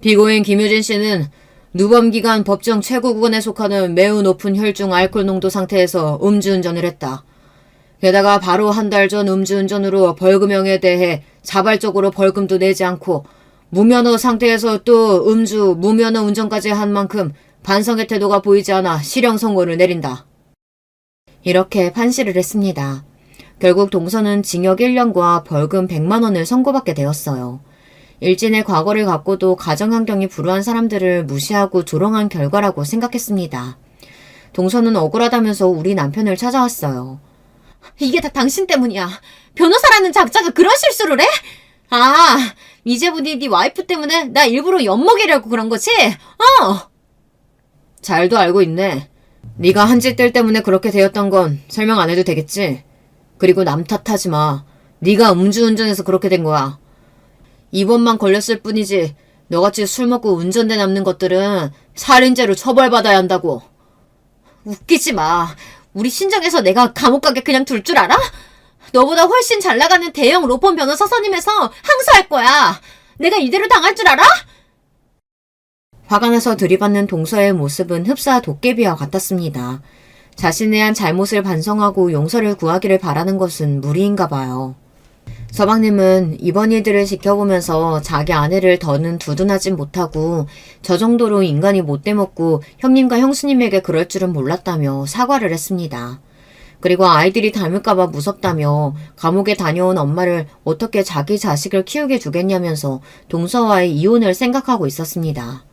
피고인 김유진 씨는 누범기간 법정 최고구간에 속하는 매우 높은 혈중 알코올 농도 상태에서 음주운전을 했다. 게다가 바로 한 달 전 음주운전으로 벌금형에 대해 자발적으로 벌금도 내지 않고 무면허 상태에서 또 무면허 운전까지 한 만큼 반성의 태도가 보이지 않아 실형 선고를 내린다. 이렇게 판시를 했습니다. 결국 동서는 징역 1년과 벌금 100만 원을 선고받게 되었어요. 일진의 과거를 갖고도 가정환경이 불우한 사람들을 무시하고 조롱한 결과라고 생각했습니다. 동서는 억울하다면서 우리 남편을 찾아왔어요. 이게 다 당신 때문이야. 변호사라는 작자가 그런 실수를 해? 아, 이제 부디 네 와이프 때문에 나 일부러 엿먹이려고 그런 거지? 잘도 알고 있네. 네가 한 짓 뜰 때문에 그렇게 되었던 건 설명 안 해도 되겠지? 그리고 남 탓하지 마. 네가 음주운전해서 그렇게 된 거야. 이번만 걸렸을 뿐이지 너같이 술 먹고 운전대 남는 것들은 살인죄로 처벌받아야 한다고. 웃기지 마. 우리 신정에서 내가 감옥 가게 그냥 둘 줄 알아? 너보다 훨씬 잘 나가는 대형 로펌 변호사 선임해서 항소할 거야. 내가 이대로 당할 줄 알아? 화가 나서 들이받는 동서의 모습은 흡사 도깨비와 같았습니다. 자신의 한 잘못을 반성하고 용서를 구하기를 바라는 것은 무리인가 봐요. 서방님은 이번 일들을 지켜보면서 자기 아내를 더는 두둔하진 못하고 저 정도로 인간이 못돼먹고 형님과 형수님에게 그럴 줄은 몰랐다며 사과를 했습니다. 그리고 아이들이 닮을까봐 무섭다며 감옥에 다녀온 엄마를 어떻게 자기 자식을 키우게 두겠냐면서 동서와의 이혼을 생각하고 있었습니다.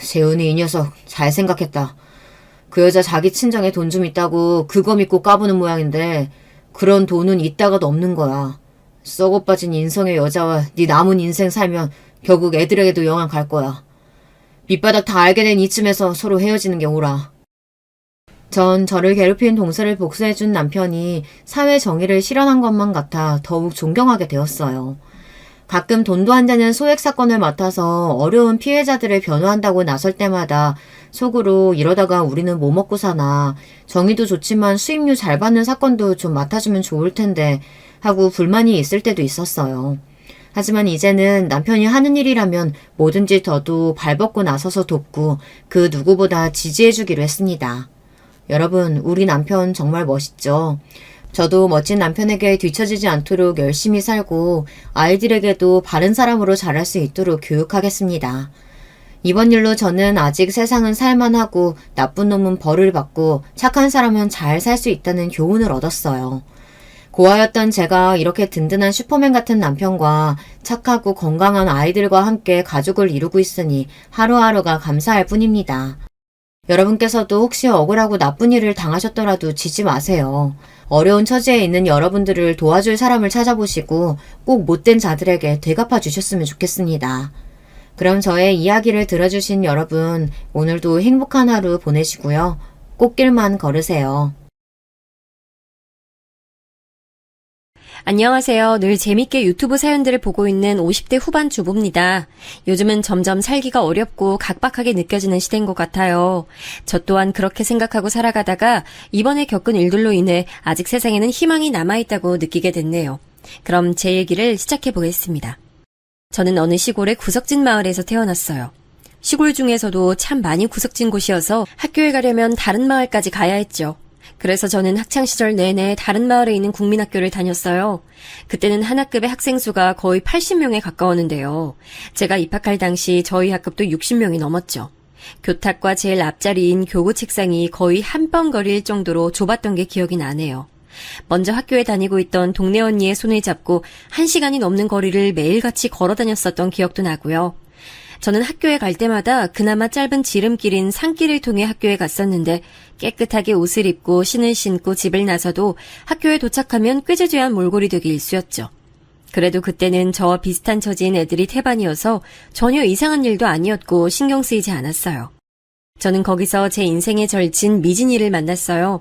세은이 이 녀석 잘 생각했다. 그 여자 자기 친정에 돈 좀 있다고 그거 믿고 까부는 모양인데 그런 돈은 있다가도 없는 거야. 썩어 빠진 인성의 여자와 네 남은 인생 살면 결국 애들에게도 영향 갈 거야. 밑바닥 다 알게 된 이쯤에서 서로 헤어지는 게 옳아. 전 저를 괴롭힌 동서를 복수해준 남편이 사회 정의를 실현한 것만 같아 더욱 존경하게 되었어요. 가끔 돈도 안 되는 소액 사건을 맡아서 어려운 피해자들을 변호한다고 나설 때마다 속으로 이러다가 우리는 뭐 먹고 사나, 정의도 좋지만 수임료 잘 받는 사건도 좀 맡아주면 좋을 텐데 하고 불만이 있을 때도 있었어요. 하지만 이제는 남편이 하는 일이라면 뭐든지 저도 발벗고 나서서 돕고 그 누구보다 지지해주기로 했습니다. 여러분, 우리 남편 정말 멋있죠? 저도 멋진 남편에게 뒤처지지 않도록 열심히 살고 아이들에게도 바른 사람으로 자랄 수 있도록 교육하겠습니다. 이번 일로 저는 아직 세상은 살만하고 나쁜 놈은 벌을 받고 착한 사람은 잘 살 수 있다는 교훈을 얻었어요. 고아였던 제가 이렇게 든든한 슈퍼맨 같은 남편과 착하고 건강한 아이들과 함께 가족을 이루고 있으니 하루하루가 감사할 뿐입니다. 여러분께서도 혹시 억울하고 나쁜 일을 당하셨더라도 지지 마세요. 어려운 처지에 있는 여러분들을 도와줄 사람을 찾아보시고 꼭 못된 자들에게 되갚아 주셨으면 좋겠습니다. 그럼 저의 이야기를 들어주신 여러분, 오늘도 행복한 하루 보내시고요. 꽃길만 걸으세요. 안녕하세요. 늘 재밌게 유튜브 사연들을 보고 있는 50대 후반 주부입니다. 요즘은 점점 살기가 어렵고 각박하게 느껴지는 시대인 것 같아요. 저 또한 그렇게 생각하고 살아가다가 이번에 겪은 일들로 인해 아직 세상에는 희망이 남아있다고 느끼게 됐네요. 그럼 제 얘기를 시작해 보겠습니다. 저는 어느 시골의 구석진 마을에서 태어났어요. 시골 중에서도 참 많이 구석진 곳이어서 학교에 가려면 다른 마을까지 가야 했죠. 그래서 저는 학창시절 내내 다른 마을에 있는 국민학교를 다녔어요. 그때는 한 학급의 학생 수가 거의 80명에 가까웠는데요. 제가 입학할 당시 저희 학급도 60명이 넘었죠. 교탁과 제일 앞자리인 교구 책상이 거의 한 뼘 거리일 정도로 좁았던 게 기억이 나네요. 먼저 학교에 다니고 있던 동네 언니의 손을 잡고 1시간이 넘는 거리를 매일같이 걸어 다녔었던 기억도 나고요. 저는 학교에 갈 때마다 그나마 짧은 지름길인 산길을 통해 학교에 갔었는데 깨끗하게 옷을 입고 신을 신고 집을 나서도 학교에 도착하면 꾀죄죄한 몰골이 되기 일쑤였죠. 그래도 그때는 저와 비슷한 처지인 애들이 태반이어서 전혀 이상한 일도 아니었고 신경 쓰이지 않았어요. 저는 거기서 제 인생의 절친 미진이를 만났어요.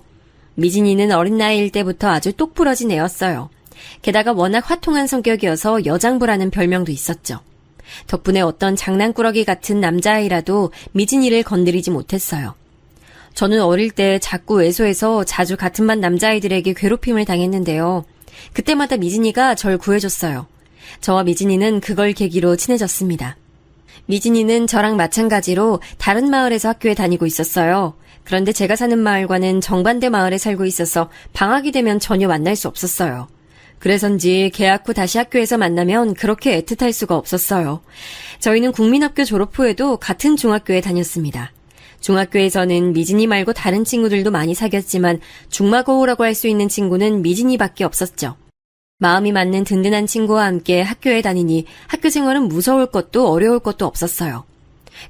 미진이는 어린 나이일 때부터 아주 똑부러진 애였어요. 게다가 워낙 화통한 성격이어서 여장부라는 별명도 있었죠. 덕분에 어떤 장난꾸러기 같은 남자아이라도 미진이를 건드리지 못했어요. 저는 어릴 때 자꾸 외소해서 자주 같은 반 남자아이들에게 괴롭힘을 당했는데요. 그때마다 미진이가 절 구해줬어요. 저와 미진이는 그걸 계기로 친해졌습니다. 미진이는 저랑 마찬가지로 다른 마을에서 학교에 다니고 있었어요. 그런데 제가 사는 마을과는 정반대 마을에 살고 있어서 방학이 되면 전혀 만날 수 없었어요. 그래서인지 개학 후 다시 학교에서 만나면 그렇게 애틋할 수가 없었어요. 저희는 국민학교 졸업 후에도 같은 중학교에 다녔습니다. 중학교에서는 미진이 말고 다른 친구들도 많이 사귀었지만 중마고우라고 할 수 있는 친구는 미진이밖에 없었죠. 마음이 맞는 든든한 친구와 함께 학교에 다니니 학교 생활은 무서울 것도 어려울 것도 없었어요.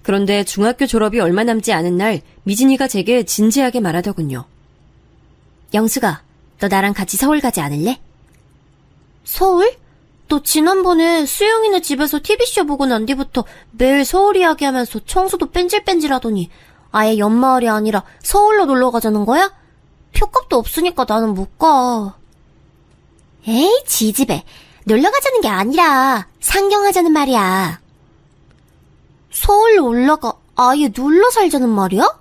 그런데 중학교 졸업이 얼마 남지 않은 날 미진이가 제게 진지하게 말하더군요. 영수가, 너 나랑 같이 서울 가지 않을래? 서울? 너 지난번에 수영이네 집에서 TV쇼 보고 난 뒤부터 매일 서울 이야기하면서 청소도 뺀질뺀질하더니 아예 연마을이 아니라 서울로 놀러 가자는 거야? 표값도 없으니까 나는 못 가. 에이, 지집애. 놀러 가자는 게 아니라 상경하자는 말이야. 서울로 올라가 아예 눌러 살자는 말이야?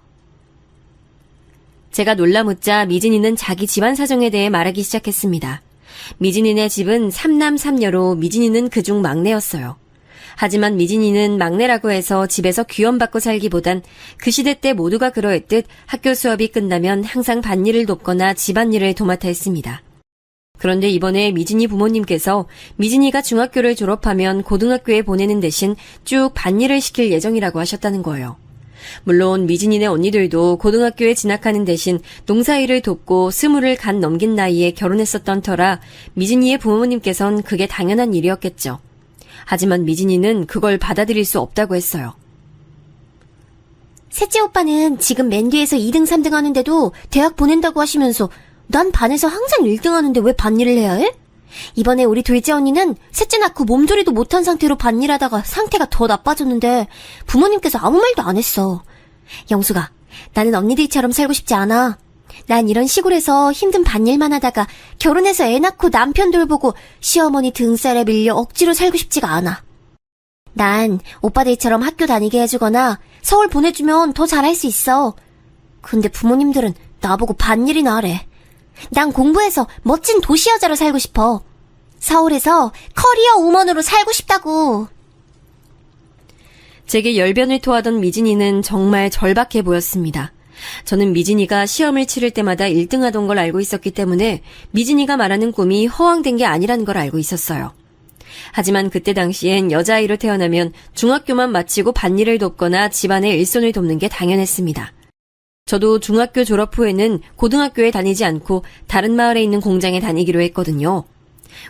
제가 놀라 묻자 미진이는 자기 집안 사정에 대해 말하기 시작했습니다. 미진이네 집은 3남 3녀로 미진이는 그중 막내였어요. 하지만 미진이는 막내라고 해서 집에서 귀염받고 살기보단 그 시대 때 모두가 그러했듯 학교 수업이 끝나면 항상 밭일을 돕거나 집안일을 도맡아 했습니다. 그런데 이번에 미진이 부모님께서 미진이가 중학교를 졸업하면 고등학교에 보내는 대신 쭉 밭일을 시킬 예정이라고 하셨다는 거예요. 물론 미진이네 언니들도 고등학교에 진학하는 대신 농사일을 돕고 20을 간 넘긴 나이에 결혼했었던 터라 미진이의 부모님께선 그게 당연한 일이었겠죠. 하지만 미진이는 그걸 받아들일 수 없다고 했어요. 셋째 오빠는 지금 맨 뒤에서 2등 3등 하는데도 대학 보낸다고 하시면서 난 반에서 항상 1등 하는데 왜 밭일을 해야 해? 이번에 우리 둘째 언니는 셋째 낳고 몸조리도 못한 상태로 밭일하다가 상태가 더 나빠졌는데 부모님께서 아무 말도 안 했어. 영수가, 나는 언니들처럼 살고 싶지 않아. 난 이런 시골에서 힘든 밭일만 하다가 결혼해서 애 낳고 남편 돌보고 시어머니 등살에 밀려 억지로 살고 싶지가 않아. 난 오빠들처럼 학교 다니게 해주거나 서울 보내주면 더 잘할 수 있어. 근데 부모님들은 나보고 밭일이나 하래. 난 공부해서 멋진 도시 여자로 살고 싶어. 서울에서 커리어 우먼으로 살고 싶다고. 제게 열변을 토하던 미진이는 정말 절박해 보였습니다. 저는 미진이가 시험을 치를 때마다 1등 하던 걸 알고 있었기 때문에 미진이가 말하는 꿈이 허황된 게 아니라는 걸 알고 있었어요. 하지만 그때 당시엔 여자아이로 태어나면 중학교만 마치고 밭일을 돕거나 집안의 일손을 돕는 게 당연했습니다. 저도 중학교 졸업 후에는 고등학교에 다니지 않고 다른 마을에 있는 공장에 다니기로 했거든요.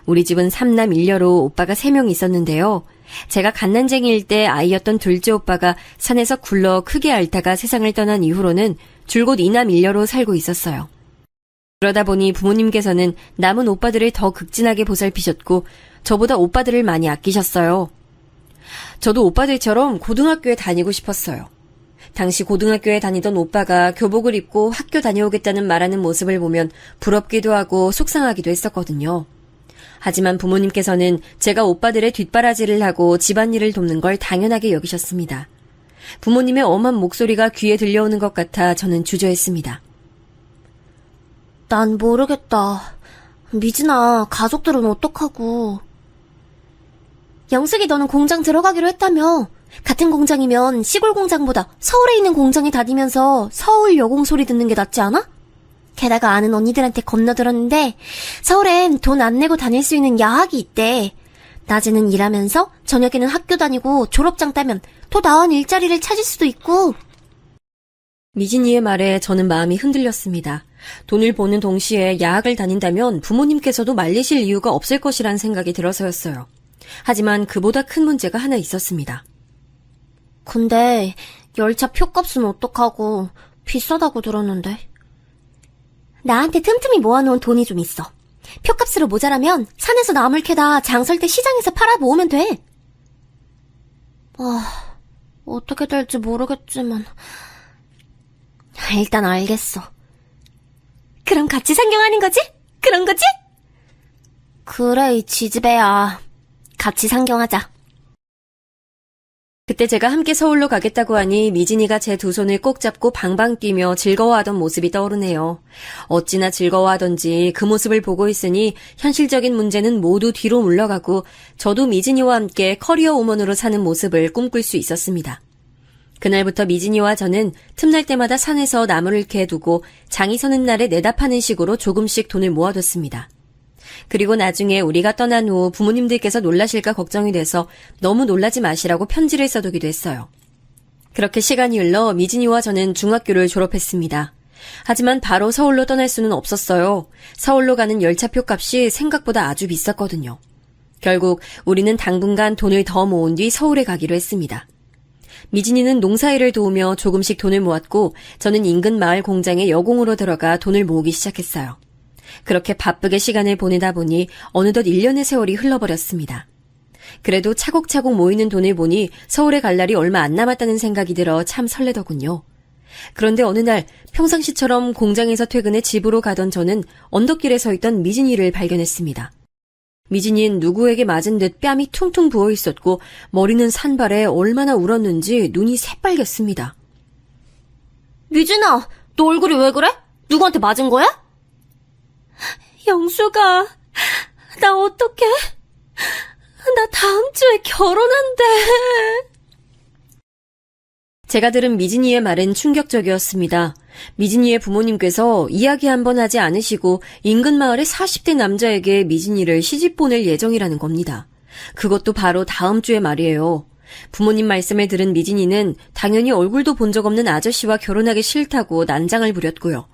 우리 집은 3남 1녀로 오빠가 3명 있었는데요. 제가 갓난쟁이일 때 아이였던 둘째 오빠가 산에서 굴러 크게 앓다가 세상을 떠난 이후로는 줄곧 2남 1녀로 살고 있었어요. 그러다 보니 부모님께서는 남은 오빠들을 더 극진하게 보살피셨고 저보다 오빠들을 많이 아끼셨어요. 저도 오빠들처럼 고등학교에 다니고 싶었어요. 당시 고등학교에 다니던 오빠가 교복을 입고 학교 다녀오겠다는 말하는 모습을 보면 부럽기도 하고 속상하기도 했었거든요. 하지만 부모님께서는 제가 오빠들의 뒷바라지를 하고 집안일을 돕는 걸 당연하게 여기셨습니다. 부모님의 엄한 목소리가 귀에 들려오는 것 같아 저는 주저했습니다. 난 모르겠다. 미진아, 가족들은 어떡하고. 영숙이 너는 공장 들어가기로 했다며. 같은 공장이면 시골 공장보다 서울에 있는 공장에 다니면서 서울 여공 소리 듣는 게 낫지 않아? 게다가 아는 언니들한테 건너들었는데 서울엔 돈 안 내고 다닐 수 있는 야학이 있대. 낮에는 일하면서 저녁에는 학교 다니고 졸업장 따면 더 나은 일자리를 찾을 수도 있고. 미진이의 말에 저는 마음이 흔들렸습니다. 돈을 버는 동시에 야학을 다닌다면 부모님께서도 말리실 이유가 없을 것이란 생각이 들어서였어요. 하지만 그보다 큰 문제가 하나 있었습니다. 근데 열차 표값은 어떡하고 비싸다고 들었는데. 나한테 틈틈이 모아놓은 돈이 좀 있어. 표값으로 모자라면 산에서 나물 캐다 장설 때 시장에서 팔아 모으면 돼. 어떻게 될지 모르겠지만 일단 알겠어. 그럼 같이 상경하는 거지? 그런 거지? 그래, 이 지지배야. 같이 상경하자. 그때 제가 함께 서울로 가겠다고 하니 미진이가 제 두 손을 꼭 잡고 방방 뛰며 즐거워하던 모습이 떠오르네요. 어찌나 즐거워하던지 그 모습을 보고 있으니 현실적인 문제는 모두 뒤로 물러가고 저도 미진이와 함께 커리어 우먼으로 사는 모습을 꿈꿀 수 있었습니다. 그날부터 미진이와 저는 틈날 때마다 산에서 나무를 캐 두고 장이 서는 날에 내다 파는 식으로 조금씩 돈을 모아뒀습니다. 그리고 나중에 우리가 떠난 후 부모님들께서 놀라실까 걱정이 돼서 너무 놀라지 마시라고 편지를 써두기도 했어요. 그렇게 시간이 흘러 미진이와 저는 중학교를 졸업했습니다. 하지만 바로 서울로 떠날 수는 없었어요. 서울로 가는 열차표 값이 생각보다 아주 비쌌거든요. 결국 우리는 당분간 돈을 더 모은 뒤 서울에 가기로 했습니다. 미진이는 농사일을 도우며 조금씩 돈을 모았고 저는 인근 마을 공장에 여공으로 들어가 돈을 모으기 시작했어요. 그렇게 바쁘게 시간을 보내다 보니 어느덧 1년의 세월이 흘러버렸습니다. 그래도 차곡차곡 모이는 돈을 보니 서울에 갈 날이 얼마 안 남았다는 생각이 들어 참 설레더군요. 그런데 어느 날 평상시처럼 공장에서 퇴근해 집으로 가던 저는 언덕길에 서 있던 미진이를 발견했습니다. 미진이는 누구에게 맞은 듯 뺨이 퉁퉁 부어 있었고 머리는 산발에 얼마나 울었는지 눈이 새빨갰습니다. 미진아, 너 얼굴이 왜 그래? 누구한테 맞은 거야? 영수가, 나 어떡해? 나 다음 주에 결혼한대. 제가 들은 미진이의 말은 충격적이었습니다. 미진이의 부모님께서 이야기 한번 하지 않으시고 인근 마을의 40대 남자에게 미진이를 시집 보낼 예정이라는 겁니다. 그것도 바로 다음 주의 말이에요. 부모님 말씀을 들은 미진이는 당연히 얼굴도 본 적 없는 아저씨와 결혼하기 싫다고 난장을 부렸고요.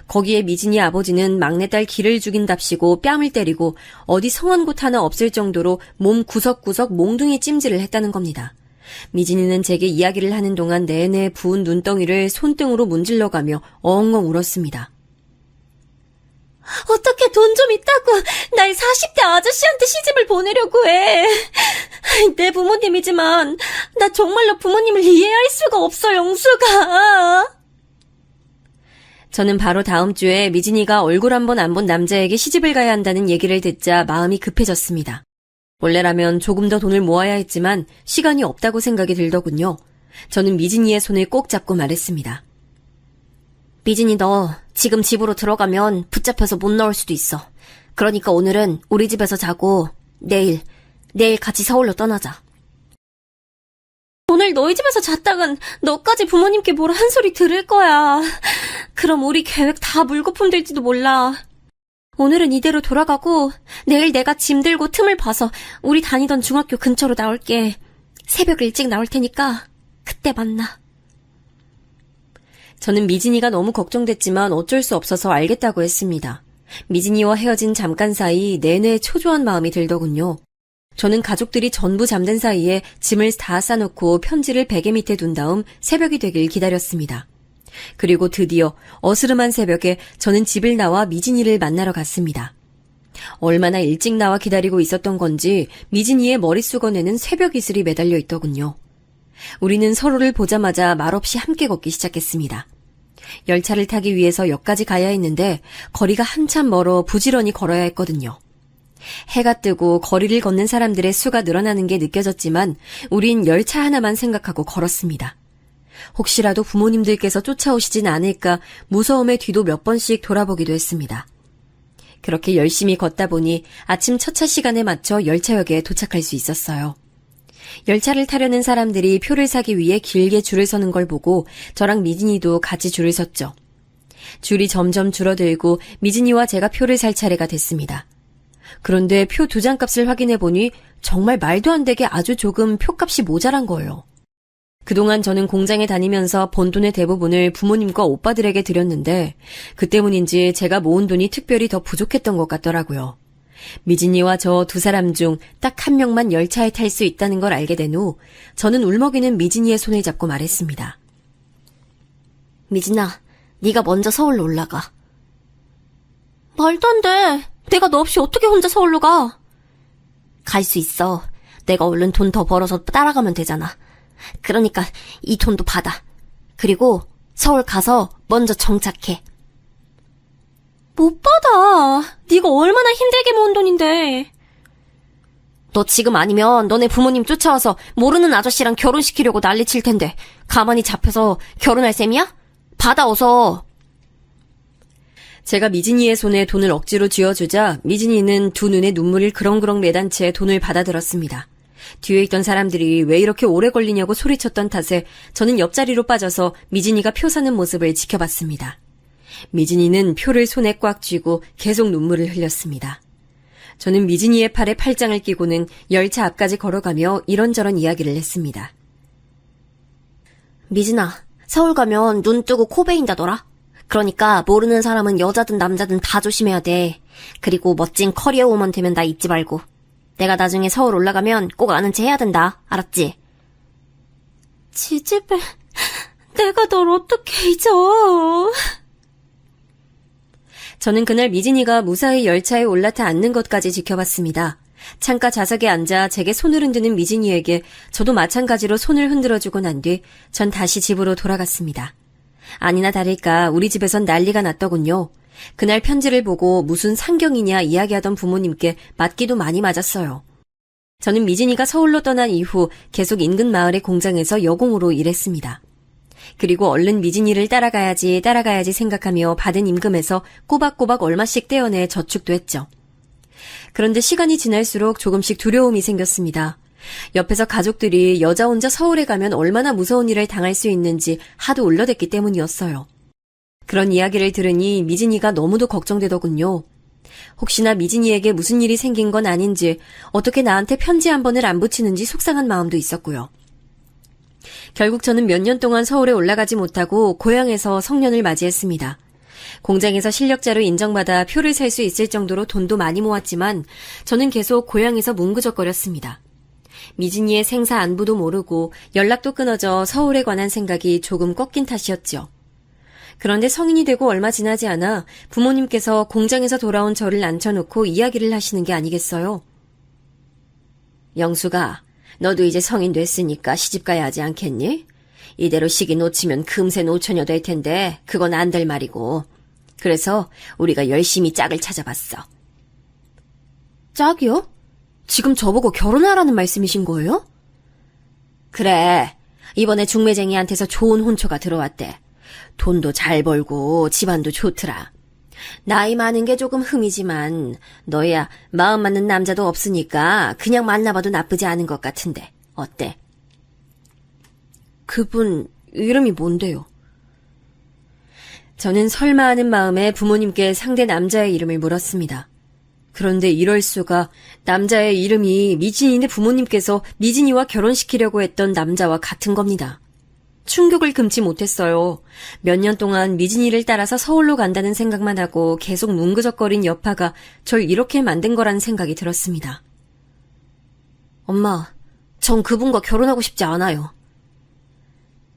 거기에 미진이 아버지는 막내딸 기를 죽인답시고 뺨을 때리고 어디 성한 곳 하나 없을 정도로 몸 구석구석 몽둥이 찜질을 했다는 겁니다. 미진이는 제게 이야기를 하는 동안 내내 부은 눈덩이를 손등으로 문질러가며 엉엉 울었습니다. 어떻게 돈 좀 있다고 날 40대 아저씨한테 시집을 보내려고 해. 내 부모님이지만 나 정말로 부모님을 이해할 수가 없어, 영수가. 저는 바로 다음 주에 미진이가 얼굴 한 번 안 본 남자에게 시집을 가야 한다는 얘기를 듣자 마음이 급해졌습니다. 원래라면 조금 더 돈을 모아야 했지만 시간이 없다고 생각이 들더군요. 저는 미진이의 손을 꼭 잡고 말했습니다. 미진이, 너 지금 집으로 들어가면 붙잡혀서 못 나올 수도 있어. 그러니까 오늘은 우리 집에서 자고 내일 같이 서울로 떠나자. 오늘 너희 집에서 잤다간 너까지 부모님께 뭐라 한 소리 들을 거야. 그럼 우리 계획 다 물거품 될지도 몰라. 오늘은 이대로 돌아가고 내일 내가 짐 들고 틈을 봐서 우리 다니던 중학교 근처로 나올게. 새벽 일찍 나올 테니까 그때 만나. 저는 미진이가 너무 걱정됐지만 어쩔 수 없어서 알겠다고 했습니다. 미진이와 헤어진 잠깐 사이 내내 초조한 마음이 들더군요. 저는 가족들이 전부 잠든 사이에 짐을 다 싸놓고 편지를 베개 밑에 둔 다음 새벽이 되길 기다렸습니다. 그리고 드디어 어스름한 새벽에 저는 집을 나와 미진이를 만나러 갔습니다. 얼마나 일찍 나와 기다리고 있었던 건지 미진이의 머릿수건에는 새벽 이슬이 매달려 있더군요. 우리는 서로를 보자마자 말없이 함께 걷기 시작했습니다. 열차를 타기 위해서 역까지 가야 했는데 거리가 한참 멀어 부지런히 걸어야 했거든요. 해가 뜨고 거리를 걷는 사람들의 수가 늘어나는 게 느껴졌지만 우린 열차 하나만 생각하고 걸었습니다. 혹시라도 부모님들께서 쫓아오시진 않을까 무서움에 뒤도 몇 번씩 돌아보기도 했습니다. 그렇게 열심히 걷다 보니 아침 첫 차 시간에 맞춰 열차역에 도착할 수 있었어요. 열차를 타려는 사람들이 표를 사기 위해 길게 줄을 서는 걸 보고 저랑 미진이도 같이 줄을 섰죠. 줄이 점점 줄어들고 미진이와 제가 표를 살 차례가 됐습니다. 그런데 표 2장 값을 확인해 보니 정말 말도 안 되게 아주 조금 표값이 모자란 거예요. 그동안 저는 공장에 다니면서 번 돈의 대부분을 부모님과 오빠들에게 드렸는데 그 때문인지 제가 모은 돈이 특별히 더 부족했던 것 같더라고요. 미진이와 저 2사람 중 딱 1명만 열차에 탈 수 있다는 걸 알게 된 후 저는 울먹이는 미진이의 손을 잡고 말했습니다. 미진아, 네가 먼저 서울로 올라가. 말도 안 돼. 내가 너 없이 어떻게 혼자 서울로 가? 갈 수 있어. 내가 얼른 돈 더 벌어서 따라가면 되잖아. 그러니까 이 돈도 받아. 그리고 서울 가서 먼저 정착해. 못 받아. 네가 얼마나 힘들게 모은 돈인데. 너 지금 아니면 너네 부모님 쫓아와서 모르는 아저씨랑 결혼시키려고 난리칠 텐데 가만히 잡혀서 결혼할 셈이야? 받아, 어서. 제가 미진이의 손에 돈을 억지로 쥐어주자 미진이는 두 눈에 눈물을 그렁그렁 매단 채 돈을 받아들었습니다. 뒤에 있던 사람들이 왜 이렇게 오래 걸리냐고 소리쳤던 탓에 저는 옆자리로 빠져서 미진이가 표 사는 모습을 지켜봤습니다. 미진이는 표를 손에 꽉 쥐고 계속 눈물을 흘렸습니다. 저는 미진이의 팔에 팔짱을 끼고는 열차 앞까지 걸어가며 이런저런 이야기를 했습니다. 미진아, 서울 가면 눈 뜨고 코 베인다더라. 그러니까 모르는 사람은 여자든 남자든 다 조심해야 돼. 그리고 멋진 커리어 우먼 되면 나 잊지 말고. 내가 나중에 서울 올라가면 꼭 아는 체 해야 된다. 알았지? 지집애, 내가 널 어떻게 잊어. 저는 그날 미진이가 무사히 열차에 올라타 앉는 것까지 지켜봤습니다. 창가 좌석에 앉아 제게 손을 흔드는 미진이에게 저도 마찬가지로 손을 흔들어주고 난 뒤 전 다시 집으로 돌아갔습니다. 아니나 다를까 우리 집에선 난리가 났더군요. 그날 편지를 보고 무슨 상경이냐 이야기하던 부모님께 맞기도 많이 맞았어요. 저는 미진이가 서울로 떠난 이후 계속 인근 마을의 공장에서 여공으로 일했습니다. 그리고 얼른 미진이를 따라가야지 생각하며 받은 임금에서 꼬박꼬박 얼마씩 떼어내 저축도 했죠. 그런데 시간이 지날수록 조금씩 두려움이 생겼습니다. 옆에서 가족들이 여자 혼자 서울에 가면 얼마나 무서운 일을 당할 수 있는지 하도 울려댔기 때문이었어요. 그런 이야기를 들으니 미진이가 너무도 걱정되더군요. 혹시나 미진이에게 무슨 일이 생긴 건 아닌지, 어떻게 나한테 편지 한 번을 안 붙이는지 속상한 마음도 있었고요. 결국 저는 몇 년 동안 서울에 올라가지 못하고 고향에서 성년을 맞이했습니다. 공장에서 실력자로 인정받아 표를 살 수 있을 정도로 돈도 많이 모았지만 저는 계속 고향에서 뭉그적거렸습니다. 미진이의 생사 안부도 모르고 연락도 끊어져 서울에 관한 생각이 조금 꺾인 탓이었죠. 그런데 성인이 되고 얼마 지나지 않아 부모님께서 공장에서 돌아온 저를 앉혀놓고 이야기를 하시는 게 아니겠어요? 영수가, 너도 이제 성인 됐으니까 시집가야 하지 않겠니? 이대로 시기 놓치면 금세 노처녀 될 텐데 그건 안 될 말이고. 그래서 우리가 열심히 짝을 찾아봤어. 짝이요? 지금 저보고 결혼하라는 말씀이신 거예요? 그래. 이번에 중매쟁이한테서 좋은 혼초가 들어왔대. 돈도 잘 벌고 집안도 좋더라. 나이 많은 게 조금 흠이지만 너야 마음 맞는 남자도 없으니까 그냥 만나봐도 나쁘지 않은 것 같은데 어때? 그분 이름이 뭔데요? 저는 설마 하는 마음에 부모님께 상대 남자의 이름을 물었습니다. 그런데 이럴 수가, 남자의 이름이 미진이네 부모님께서 미진이와 결혼시키려고 했던 남자와 같은 겁니다. 충격을 금치 못했어요. 몇 년 동안 미진이를 따라서 서울로 간다는 생각만 하고 계속 뭉그적거린 여파가 절 이렇게 만든 거라는 생각이 들었습니다. 엄마, 전 그분과 결혼하고 싶지 않아요.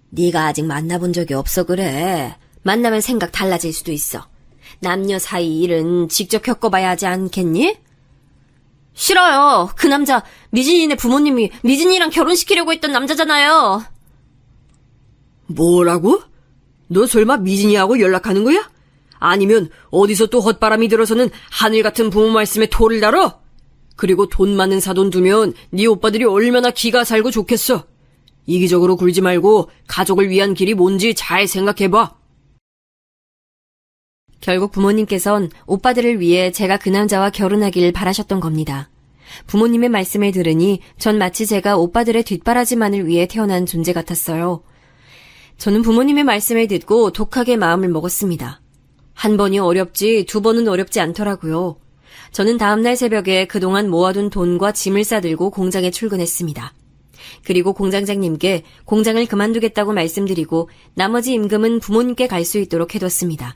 네가 아직 만나본 적이 없어 그래. 만나면 생각 달라질 수도 있어. 남녀 사이 일은 직접 겪어봐야 하지 않겠니? 싫어요. 그 남자 미진이네 부모님이 미진이랑 결혼시키려고 했던 남자잖아요. 뭐라고? 너 설마 미진이하고 연락하는 거야? 아니면 어디서 또 헛바람이 들어서는 하늘 같은 부모 말씀에 토를 달어? 그리고 돈 많은 사돈 두면 네 오빠들이 얼마나 기가 살고 좋겠어. 이기적으로 굴지 말고 가족을 위한 길이 뭔지 잘 생각해봐. 결국 부모님께선 오빠들을 위해 제가 그 남자와 결혼하길 바라셨던 겁니다. 부모님의 말씀을 들으니 전 마치 제가 오빠들의 뒷바라지만을 위해 태어난 존재 같았어요. 저는 부모님의 말씀을 듣고 독하게 마음을 먹었습니다. 한 번이 어렵지 두 번은 어렵지 않더라고요. 저는 다음날 새벽에 그동안 모아둔 돈과 짐을 싸들고 공장에 출근했습니다. 그리고 공장장님께 공장을 그만두겠다고 말씀드리고 나머지 임금은 부모님께 갈 수 있도록 해뒀습니다.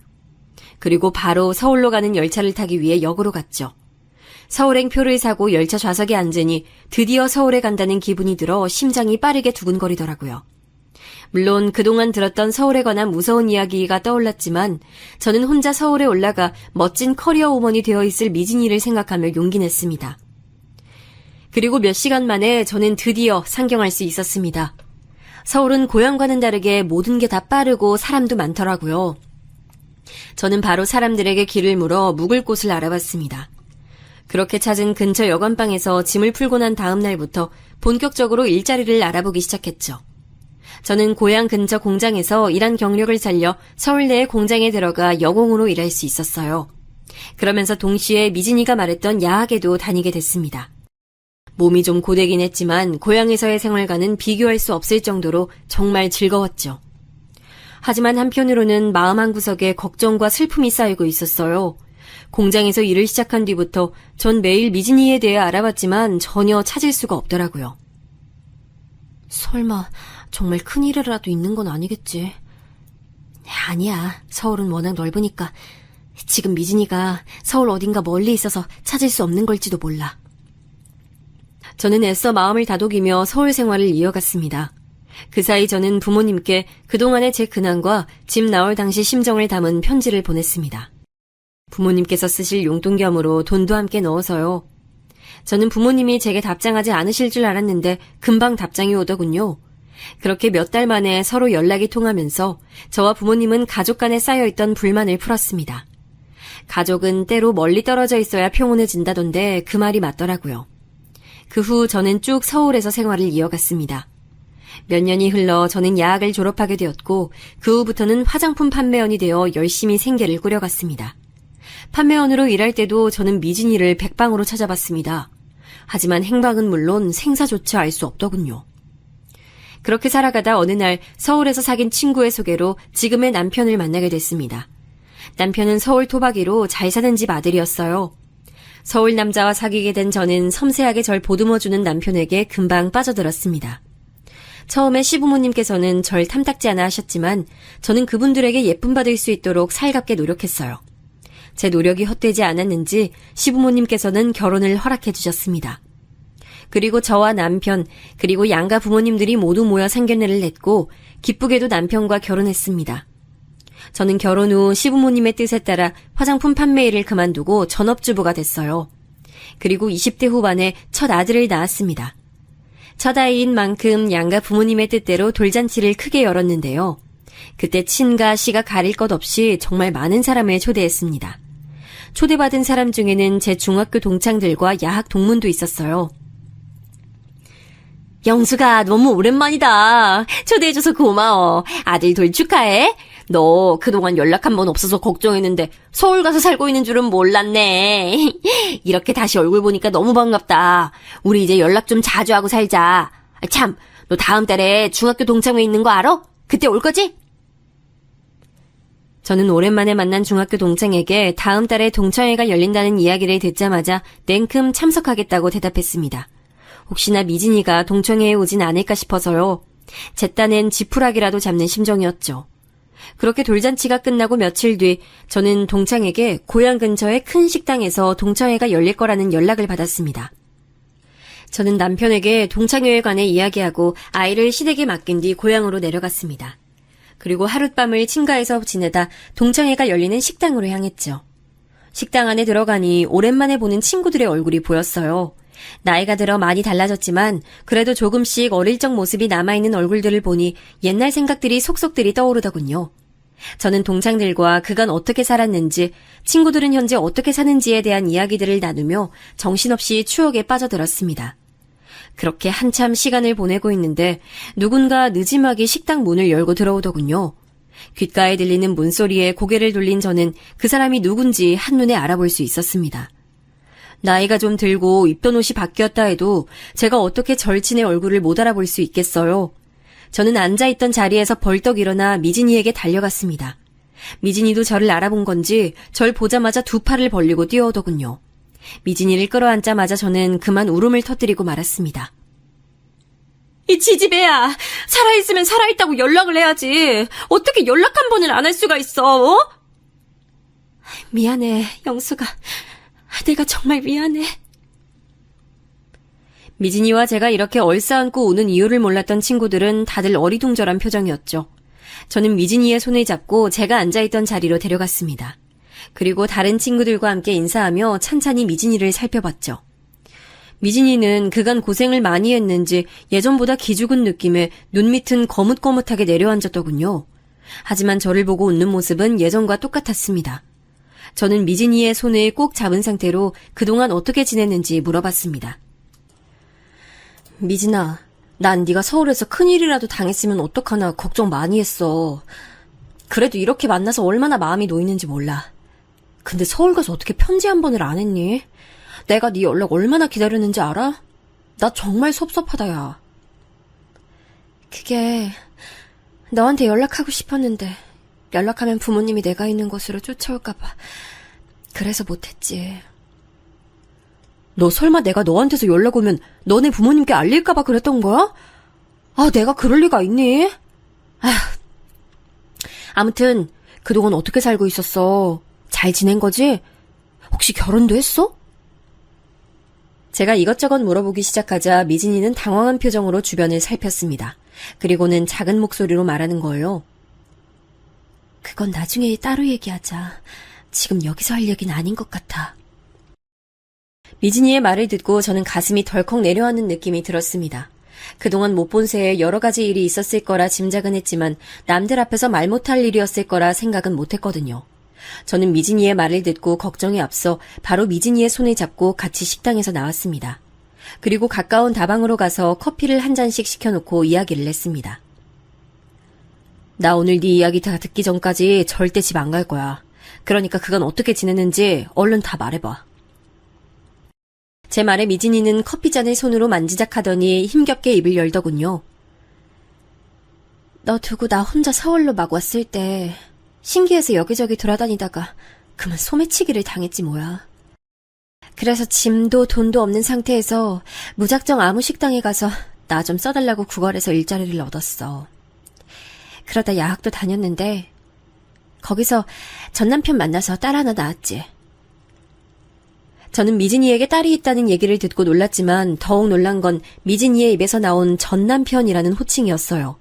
그리고 바로 서울로 가는 열차를 타기 위해 역으로 갔죠. 서울행 표를 사고 열차 좌석에 앉으니 드디어 서울에 간다는 기분이 들어 심장이 빠르게 두근거리더라고요. 물론 그동안 들었던 서울에 관한 무서운 이야기가 떠올랐지만 저는 혼자 서울에 올라가 멋진 커리어 우먼이 되어 있을 미진이를 생각하며 용기 냈습니다. 그리고 몇 시간 만에 저는 드디어 상경할 수 있었습니다. 서울은 고향과는 다르게 모든 게 다 빠르고 사람도 많더라고요. 저는 바로 사람들에게 길을 물어 묵을 곳을 알아봤습니다. 그렇게 찾은 근처 여관방에서 짐을 풀고 난 다음 날부터 본격적으로 일자리를 알아보기 시작했죠. 저는 고향 근처 공장에서 일한 경력을 살려 서울내의 공장에 들어가 여공으로 일할 수 있었어요. 그러면서 동시에 미진이가 말했던 야학에도 다니게 됐습니다. 몸이 좀 고되긴 했지만 고향에서의 생활과는 비교할 수 없을 정도로 정말 즐거웠죠. 하지만 한편으로는 마음 한구석에 걱정과 슬픔이 쌓이고 있었어요. 공장에서 일을 시작한 뒤부터 전 매일 미진이에 대해 알아봤지만 전혀 찾을 수가 없더라고요. 설마 정말 큰일이라도 있는 건 아니겠지. 아니야. 서울은 워낙 넓으니까. 지금 미진이가 서울 어딘가 멀리 있어서 찾을 수 없는 걸지도 몰라. 저는 애써 마음을 다독이며 서울 생활을 이어갔습니다. 그 사이 저는 부모님께 그동안의 제 근황과 집 나올 당시 심정을 담은 편지를 보냈습니다. 부모님께서 쓰실 용돈겸으로 돈도 함께 넣어서요. 저는 부모님이 제게 답장하지 않으실 줄 알았는데 금방 답장이 오더군요. 그렇게 몇 달 만에 서로 연락이 통하면서 저와 부모님은 가족 간에 쌓여있던 불만을 풀었습니다. 가족은 때로 멀리 떨어져 있어야 평온해진다던데 그 말이 맞더라고요. 그 후 저는 쭉 서울에서 생활을 이어갔습니다. 몇 년이 흘러 저는 야학을 졸업하게 되었고 그 후부터는 화장품 판매원이 되어 열심히 생계를 꾸려갔습니다. 판매원으로 일할 때도 저는 미진이를 백방으로 찾아봤습니다. 하지만 행방은 물론 생사조차 알 수 없더군요. 그렇게 살아가다 어느 날 서울에서 사귄 친구의 소개로 지금의 남편을 만나게 됐습니다. 남편은 서울 토박이로 잘 사는 집 아들이었어요. 서울 남자와 사귀게 된 저는 섬세하게 절 보듬어주는 남편에게 금방 빠져들었습니다. 처음에 시부모님께서는 절 탐탁지 않아 하셨지만 저는 그분들에게 예쁨 받을 수 있도록 살갑게 노력했어요. 제 노력이 헛되지 않았는지 시부모님께서는 결혼을 허락해 주셨습니다. 그리고 저와 남편, 그리고 양가 부모님들이 모두 모여 상견례를 냈고 기쁘게도 남편과 결혼했습니다. 저는 결혼 후 시부모님의 뜻에 따라 화장품 판매 일을 그만두고 전업주부가 됐어요. 그리고 20대 후반에 첫 아들을 낳았습니다. 첫 아이인 만큼 양가 부모님의 뜻대로 돌잔치를 크게 열었는데요. 그때 친가, 시가 가릴 것 없이 정말 많은 사람을 초대했습니다. 초대받은 사람 중에는 제 중학교 동창들과 야학 동문도 있었어요. 영수가 너무 오랜만이다. 초대해줘서 고마워. 아들 돌 축하해. 너 그동안 연락 한 번 없어서 걱정했는데 서울 가서 살고 있는 줄은 몰랐네. 이렇게 다시 얼굴 보니까 너무 반갑다. 우리 이제 연락 좀 자주 하고 살자. 참, 너 다음 달에 중학교 동창회 있는 거 알아? 그때 올 거지? 저는 오랜만에 만난 중학교 동창에게 다음 달에 동창회가 열린다는 이야기를 듣자마자 냉큼 참석하겠다고 대답했습니다. 혹시나 미진이가 동창회에 오진 않을까 싶어서요. 제 딴엔 지푸라기라도 잡는 심정이었죠. 그렇게 돌잔치가 끝나고 며칠 뒤 저는 동창에게 고향 근처의 큰 식당에서 동창회가 열릴 거라는 연락을 받았습니다. 저는 남편에게 동창회에 관해 이야기하고 아이를 시댁에 맡긴 뒤 고향으로 내려갔습니다. 그리고 하룻밤을 친가에서 지내다 동창회가 열리는 식당으로 향했죠. 식당 안에 들어가니 오랜만에 보는 친구들의 얼굴이 보였어요. 나이가 들어 많이 달라졌지만 그래도 조금씩 어릴 적 모습이 남아있는 얼굴들을 보니 옛날 생각들이 속속들이 떠오르더군요. 저는 동창들과 그간 어떻게 살았는지, 친구들은 현재 어떻게 사는지에 대한 이야기들을 나누며 정신없이 추억에 빠져들었습니다. 그렇게 한참 시간을 보내고 있는데 누군가 느지막이 식당 문을 열고 들어오더군요. 귓가에 들리는 문소리에 고개를 돌린 저는 그 사람이 누군지 한눈에 알아볼 수 있었습니다. 나이가 좀 들고 입던 옷이 바뀌었다 해도 제가 어떻게 절친의 얼굴을 못 알아볼 수 있겠어요. 저는 앉아있던 자리에서 벌떡 일어나 미진이에게 달려갔습니다. 미진이도 저를 알아본 건지 절 보자마자 두 팔을 벌리고 뛰어오더군요. 미진이를 끌어안자마자 저는 그만 울음을 터뜨리고 말았습니다. 이 지지배야! 살아있으면 살아있다고 연락을 해야지. 어떻게 연락 한 번을 안 할 수가 있어? 어? 미안해, 영수가. 내가 정말 미안해. 미진이와 제가 이렇게 얼싸안고 우는 이유를 몰랐던 친구들은 다들 어리둥절한 표정이었죠. 저는 미진이의 손을 잡고 제가 앉아있던 자리로 데려갔습니다. 그리고 다른 친구들과 함께 인사하며 찬찬히 미진이를 살펴봤죠. 미진이는 그간 고생을 많이 했는지 예전보다 기죽은 느낌에 눈 밑은 거뭇거뭇하게 내려앉았더군요. 하지만 저를 보고 웃는 모습은 예전과 똑같았습니다. 저는 미진이의 손을 꼭 잡은 상태로 그동안 어떻게 지냈는지 물어봤습니다. 미진아, 난 네가 서울에서 큰일이라도 당했으면 어떡하나 걱정 많이 했어. 그래도 이렇게 만나서 얼마나 마음이 놓이는지 몰라. 근데 서울 가서 어떻게 편지 한 번을 안 했니? 내가 네 연락 얼마나 기다렸는지 알아? 나 정말 섭섭하다, 야. 그게 너한테 연락하고 싶었는데 연락하면 부모님이 내가 있는 곳으로 쫓아올까 봐. 그래서 못했지. 너 설마 내가 너한테서 연락 오면 너네 부모님께 알릴까 봐 그랬던 거야? 아, 내가 그럴 리가 있니? 아휴. 아무튼 그동안 어떻게 살고 있었어? 잘 지낸 거지? 혹시 결혼도 했어? 제가 이것저것 물어보기 시작하자 미진이는 당황한 표정으로 주변을 살폈습니다. 그리고는 작은 목소리로 말하는 거예요. 그건 나중에 따로 얘기하자. 지금 여기서 할 얘기는 아닌 것 같아. 미진이의 말을 듣고 저는 가슴이 덜컥 내려앉는 느낌이 들었습니다. 그동안 못 본 새에 여러 가지 일이 있었을 거라 짐작은 했지만 남들 앞에서 말 못할 일이었을 거라 생각은 못했거든요. 저는 미진이의 말을 듣고 걱정에 앞서 바로 미진이의 손을 잡고 같이 식당에서 나왔습니다. 그리고 가까운 다방으로 가서 커피를 한 잔씩 시켜놓고 이야기를 했습니다. 나 오늘 네 이야기 다 듣기 전까지 절대 집 안 갈 거야. 그러니까 그건 어떻게 지냈는지 얼른 다 말해봐. 제 말에 미진이는 커피잔을 손으로 만지작하더니 힘겹게 입을 열더군요. 너 두고 나 혼자 서울로 막 왔을 때 신기해서 여기저기 돌아다니다가 그만 소매치기를 당했지 뭐야. 그래서 짐도 돈도 없는 상태에서 무작정 아무 식당에 가서 나 좀 써달라고 구걸해서 일자리를 얻었어. 그러다 야학도 다녔는데 거기서 전남편 만나서 딸 하나 낳았지. 저는 미진이에게 딸이 있다는 얘기를 듣고 놀랐지만 더욱 놀란 건 미진이의 입에서 나온 전남편이라는 호칭이었어요.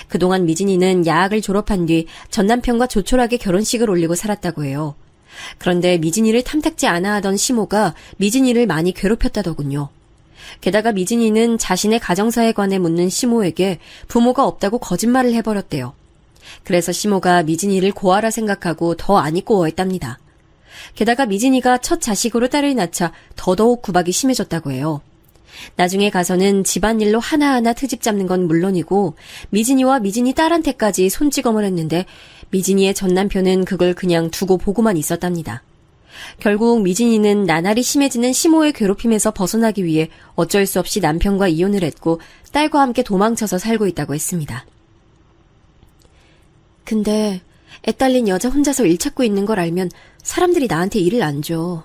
그동안 미진이는 야학을 졸업한 뒤 전남편과 조촐하게 결혼식을 올리고 살았다고 해요. 그런데 미진이를 탐탁지 않아 하던 시모가 미진이를 많이 괴롭혔다더군요. 게다가 미진이는 자신의 가정사에 관해 묻는 시모에게 부모가 없다고 거짓말을 해버렸대요. 그래서 시모가 미진이를 고아라 생각하고 더 안 입고 했답니다. 게다가 미진이가 첫 자식으로 딸을 낳자 더더욱 구박이 심해졌다고 해요. 나중에 가서는 집안일로 하나하나 트집 잡는 건 물론이고 미진이와 미진이 딸한테까지 손찌검을 했는데 미진이의 전남편은 그걸 그냥 두고 보고만 있었답니다. 결국 미진이는 나날이 심해지는 시모의 괴롭힘에서 벗어나기 위해 어쩔 수 없이 남편과 이혼을 했고 딸과 함께 도망쳐서 살고 있다고 했습니다. 근데 애 딸린 여자 혼자서 일 찾고 있는 걸 알면 사람들이 나한테 일을 안 줘.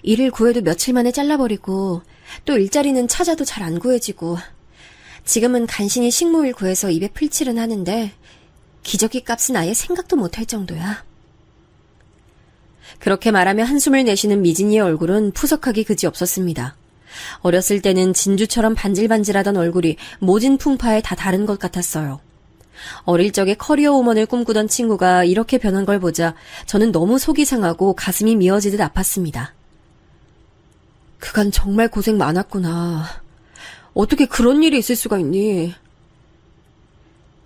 일을 구해도 며칠 만에 잘라버리고 또 일자리는 찾아도 잘 안 구해지고 지금은 간신히 식모일 구해서 입에 풀칠은 하는데 기저귀 값은 아예 생각도 못할 정도야. 그렇게 말하며 한숨을 내쉬는 미진이의 얼굴은 푸석하기 그지없었습니다. 어렸을 때는 진주처럼 반질반질하던 얼굴이 모진 풍파에 다 다른 것 같았어요. 어릴 적에 커리어 우먼을 꿈꾸던 친구가 이렇게 변한 걸 보자 저는 너무 속이 상하고 가슴이 미어지듯 아팠습니다. 그간 정말 고생 많았구나. 어떻게 그런 일이 있을 수가 있니?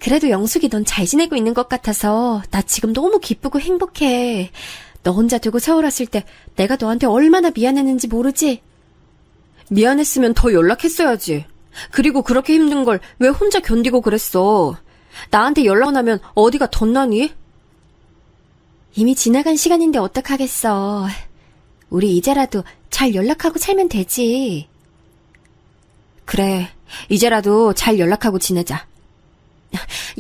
그래도 영숙이 넌 잘 지내고 있는 것 같아서 나 지금 너무 기쁘고 행복해. 너 혼자 두고 서울 왔을 때 내가 너한테 얼마나 미안했는지 모르지? 미안했으면 더 연락했어야지. 그리고 그렇게 힘든 걸 왜 혼자 견디고 그랬어? 나한테 연락 하면 어디가 덧나니? 이미 지나간 시간인데 어떡하겠어. 우리 이제라도 잘 연락하고 살면 되지. 그래, 이제라도 잘 연락하고 지내자.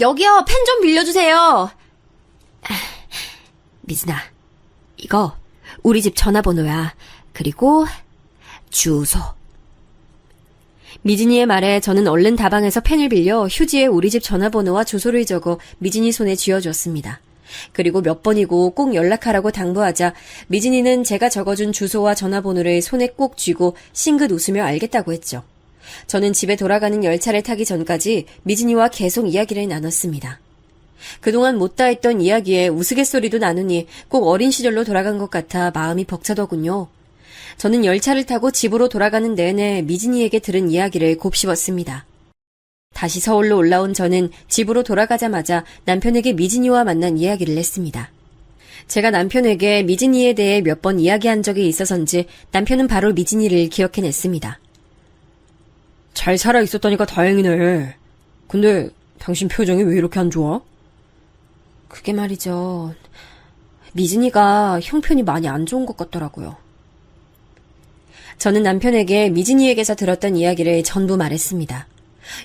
여기요, 펜 좀 빌려주세요. 미진아, 이거 우리 집 전화번호야. 그리고 주소. 미진이의 말에 저는 얼른 다방에서 펜을 빌려 휴지에 우리 집 전화번호와 주소를 적어 미진이 손에 쥐어줬습니다. 그리고 몇 번이고 꼭 연락하라고 당부하자 미진이는 제가 적어준 주소와 전화번호를 손에 꼭 쥐고 싱긋 웃으며 알겠다고 했죠. 저는 집에 돌아가는 열차를 타기 전까지 미진이와 계속 이야기를 나눴습니다. 그동안 못다 했던 이야기에 우스갯소리도 나누니 꼭 어린 시절로 돌아간 것 같아 마음이 벅차더군요. 저는 열차를 타고 집으로 돌아가는 내내 미진이에게 들은 이야기를 곱씹었습니다. 다시 서울로 올라온 저는 집으로 돌아가자마자 남편에게 미진이와 만난 이야기를 했습니다. 제가 남편에게 미진이에 대해 몇 번 이야기한 적이 있어서인지 남편은 바로 미진이를 기억해냈습니다. 잘 살아 있었다니까 다행이네. 근데 당신 표정이 왜 이렇게 안 좋아? 그게 말이죠. 미진이가 형편이 많이 안 좋은 것 같더라고요. 저는 남편에게 미진이에게서 들었던 이야기를 전부 말했습니다.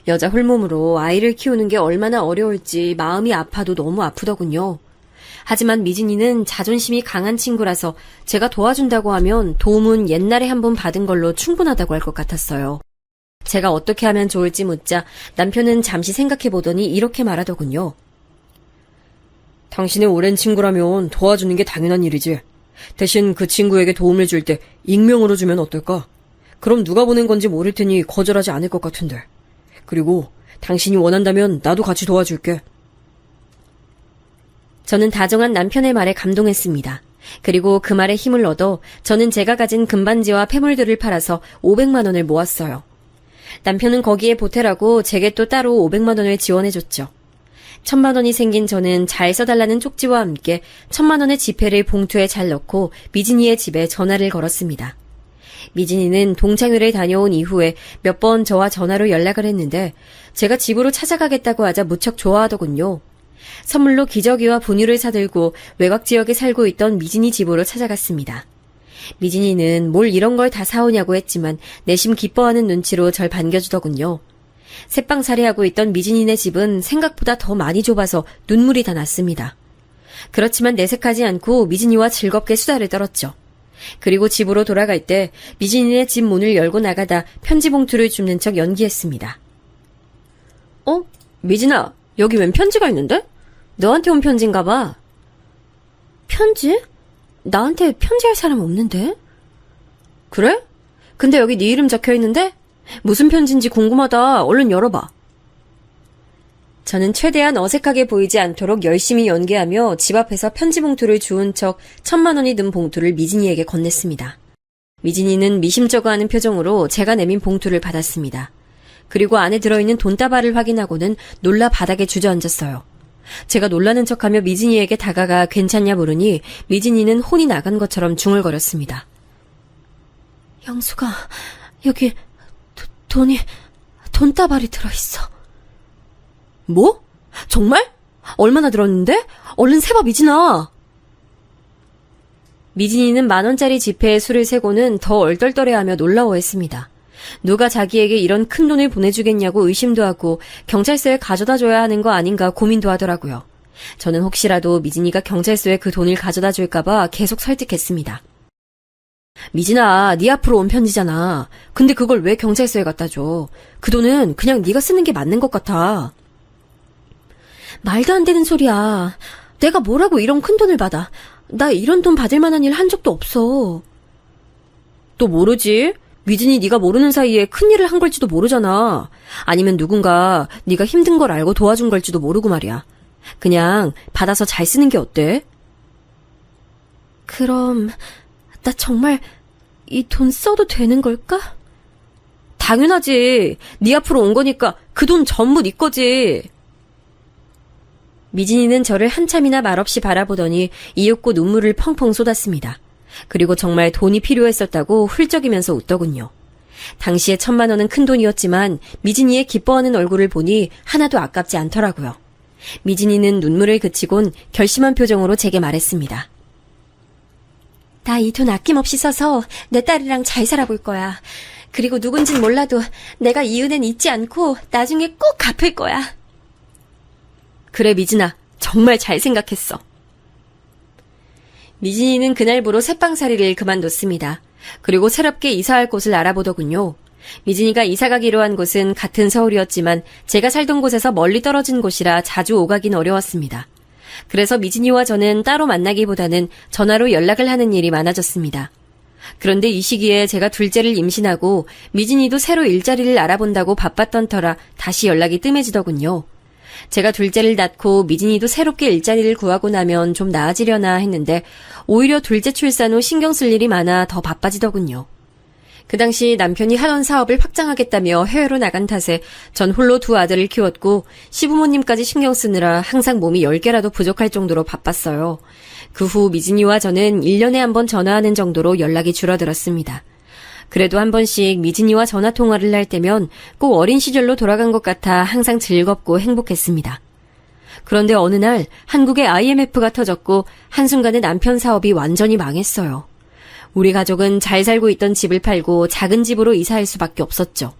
여자 홀몸으로 아이를 키우는 게 얼마나 어려울지 마음이 아파도 너무 아프더군요. 하지만 미진이는 자존심이 강한 친구라서 제가 도와준다고 하면 도움은 옛날에 한 번 받은 걸로 충분하다고 할 것 같았어요. 제가 어떻게 하면 좋을지 묻자 남편은 잠시 생각해보더니 이렇게 말하더군요. 당신의 오랜 친구라면 도와주는 게 당연한 일이지. 대신 그 친구에게 도움을 줄 때 익명으로 주면 어떨까? 그럼 누가 보낸 건지 모를 테니 거절하지 않을 것 같은데. 그리고 당신이 원한다면 나도 같이 도와줄게. 저는 다정한 남편의 말에 감동했습니다. 그리고 그 말에 힘을 얻어 저는 제가 가진 금반지와 폐물들을 팔아서 500만 원을 모았어요. 남편은 거기에 보태라고 제게 또 따로 500만 원을 지원해줬죠. 1000만 원이 생긴 저는 잘 써달라는 쪽지와 함께 1000만 원의 지폐를 봉투에 잘 넣고 미진이의 집에 전화를 걸었습니다. 미진이는 동창회를 다녀온 이후에 몇 번 저와 전화로 연락을 했는데 제가 집으로 찾아가겠다고 하자 무척 좋아하더군요. 선물로 기저귀와 분유를 사들고 외곽 지역에 살고 있던 미진이 집으로 찾아갔습니다. 미진이는 뭘 이런 걸 다 사오냐고 했지만 내심 기뻐하는 눈치로 절 반겨주더군요. 새빵살이하고 있던 미진이네 집은 생각보다 더 많이 좁아서 눈물이 다 났습니다. 그렇지만 내색하지 않고 미진이와 즐겁게 수다를 떨었죠. 그리고 집으로 돌아갈 때 미진이네 집 문을 열고 나가다 편지 봉투를 줍는 척 연기했습니다. 미진아, 여기 웬 편지가 있는데? 너한테 온 편지인가 봐. 편지? 나한테 편지할 사람 없는데? 그래? 근데 여기 네 이름 적혀 있는데? 무슨 편지인지 궁금하다. 얼른 열어봐. 저는 최대한 어색하게 보이지 않도록 열심히 연기하며 집 앞에서 편지 봉투를 주운 척 1000만 원이 든 봉투를 미진이에게 건넸습니다. 미진이는 미심쩍어하는 표정으로 제가 내민 봉투를 받았습니다. 그리고 안에 들어있는 돈다발을 확인하고는 놀라 바닥에 주저앉았어요. 제가 놀라는 척하며 미진이에게 다가가 괜찮냐 물으니 미진이는 혼이 나간 것처럼 중얼거렸습니다. 영수가 여기 돈다발이 들어있어. 뭐? 정말? 얼마나 들었는데? 얼른 세봐, 미진아. 미진이는 10,000원짜리 지폐에 수를 세고는 더 얼떨떨해하며 놀라워했습니다. 누가 자기에게 이런 큰 돈을 보내주겠냐고 의심도 하고 경찰서에 가져다줘야 하는 거 아닌가 고민도 하더라고요. 저는 혹시라도 미진이가 경찰서에 그 돈을 가져다 줄까봐 계속 설득했습니다. 미진아, 네 앞으로 온 편지잖아. 근데 그걸 왜 경찰서에 갖다 줘? 그 돈은 그냥 네가 쓰는 게 맞는 것 같아. 말도 안 되는 소리야. 내가 뭐라고 이런 큰 돈을 받아. 나 이런 돈 받을 만한 일 한 적도 없어. 또 모르지? 미진이 네가 모르는 사이에 큰일을 한 걸지도 모르잖아. 아니면 누군가 네가 힘든 걸 알고 도와준 걸지도 모르고 말이야. 그냥 받아서 잘 쓰는 게 어때? 그럼 나 정말 이 돈 써도 되는 걸까? 당연하지. 네 앞으로 온 거니까 그 돈 전부 네 거지. 미진이는 저를 한참이나 말없이 바라보더니 이윽고 눈물을 펑펑 쏟았습니다. 그리고 정말 돈이 필요했었다고 훌쩍이면서 웃더군요. 당시에 1000만 원은 큰 돈이었지만 미진이의 기뻐하는 얼굴을 보니 하나도 아깝지 않더라고요. 미진이는 눈물을 그치곤 결심한 표정으로 제게 말했습니다. 나 이 돈 아낌없이 써서 내 딸이랑 잘 살아볼 거야. 그리고 누군진 몰라도 내가 이 은혜는 잊지 않고 나중에 꼭 갚을 거야. 그래, 미진아. 정말 잘 생각했어. 미진이는 그날부로 새빵살이를 그만뒀습니다. 그리고 새롭게 이사할 곳을 알아보더군요. 미진이가 이사가기로 한 곳은 같은 서울이었지만 제가 살던 곳에서 멀리 떨어진 곳이라 자주 오가긴 어려웠습니다. 그래서 미진이와 저는 따로 만나기보다는 전화로 연락을 하는 일이 많아졌습니다. 그런데 이 시기에 제가 둘째를 임신하고 미진이도 새로 일자리를 알아본다고 바빴던 터라 다시 연락이 뜸해지더군요. 제가 둘째를 낳고 미진이도 새롭게 일자리를 구하고 나면 좀 나아지려나 했는데 오히려 둘째 출산 후 신경 쓸 일이 많아 더 바빠지더군요. 그 당시 남편이 하던 사업을 확장하겠다며 해외로 나간 탓에 전 홀로 2 아들을 키웠고 시부모님까지 신경 쓰느라 항상 몸이 10개라도 부족할 정도로 바빴어요. 그 후 미진이와 저는 1년에 한 번 전화하는 정도로 연락이 줄어들었습니다. 그래도 한 번씩 미진이와 전화통화를 할 때면 꼭 어린 시절로 돌아간 것 같아 항상 즐겁고 행복했습니다. 그런데 어느 날 한국에 IMF가 터졌고 한순간에 남편 사업이 완전히 망했어요. 우리 가족은 잘 살고 있던 집을 팔고 작은 집으로 이사할 수밖에 없었죠.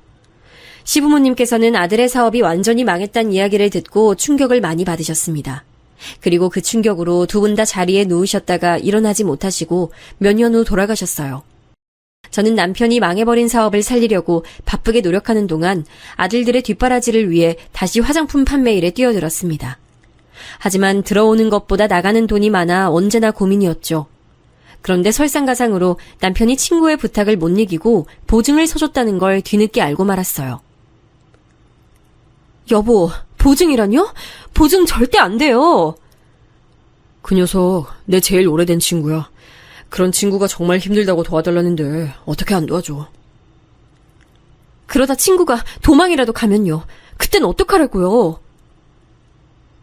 시부모님께서는 아들의 사업이 완전히 망했다는 이야기를 듣고 충격을 많이 받으셨습니다. 그리고 그 충격으로 2분 다 자리에 누우셨다가 일어나지 못하시고 몇 년 후 돌아가셨어요. 저는 남편이 망해버린 사업을 살리려고 바쁘게 노력하는 동안 아들들의 뒷바라지를 위해 다시 화장품 판매 일에 뛰어들었습니다. 하지만 들어오는 것보다 나가는 돈이 많아 언제나 고민이었죠. 그런데 설상가상으로 남편이 친구의 부탁을 못 이기고 보증을 서줬다는 걸 뒤늦게 알고 말았어요. 여보, 보증이라뇨? 보증 절대 안 돼요. 그 녀석 내 제일 오래된 친구야. 그런 친구가 정말 힘들다고 도와달라는데 어떻게 안 도와줘. 그러다 친구가 도망이라도 가면요. 그땐 어떡하라고요?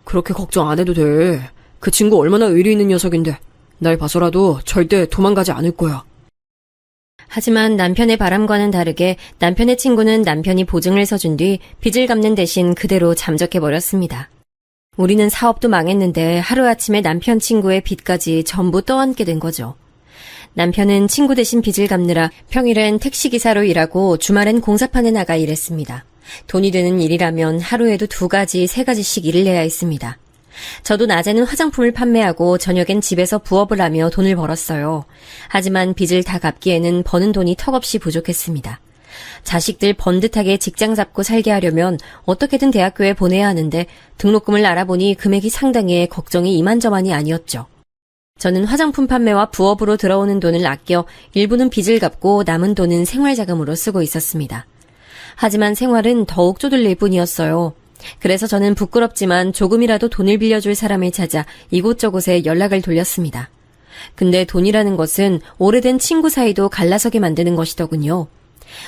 그렇게 걱정 안 해도 돼. 그 친구 얼마나 의리 있는 녀석인데 날 봐서라도 절대 도망가지 않을 거야. 하지만 남편의 바람과는 다르게 남편의 친구는 남편이 보증을 서준 뒤 빚을 갚는 대신 그대로 잠적해버렸습니다. 우리는 사업도 망했는데 하루아침에 남편 친구의 빚까지 전부 떠안게 된 거죠. 남편은 친구 대신 빚을 갚느라 평일엔 택시기사로 일하고 주말엔 공사판에 나가 일했습니다. 돈이 되는 일이라면 하루에도 2가지, 3가지씩 일을 해야 했습니다. 저도 낮에는 화장품을 판매하고 저녁엔 집에서 부업을 하며 돈을 벌었어요. 하지만 빚을 다 갚기에는 버는 돈이 턱없이 부족했습니다. 자식들 번듯하게 직장 잡고 살게 하려면 어떻게든 대학교에 보내야 하는데 등록금을 알아보니 금액이 상당해 걱정이 이만저만이 아니었죠. 저는 화장품 판매와 부업으로 들어오는 돈을 아껴 일부는 빚을 갚고 남은 돈은 생활자금으로 쓰고 있었습니다. 하지만 생활은 더욱 쪼들릴 뿐이었어요. 그래서 저는 부끄럽지만 조금이라도 돈을 빌려줄 사람을 찾아 이곳저곳에 연락을 돌렸습니다. 근데 돈이라는 것은 오래된 친구 사이도 갈라서게 만드는 것이더군요.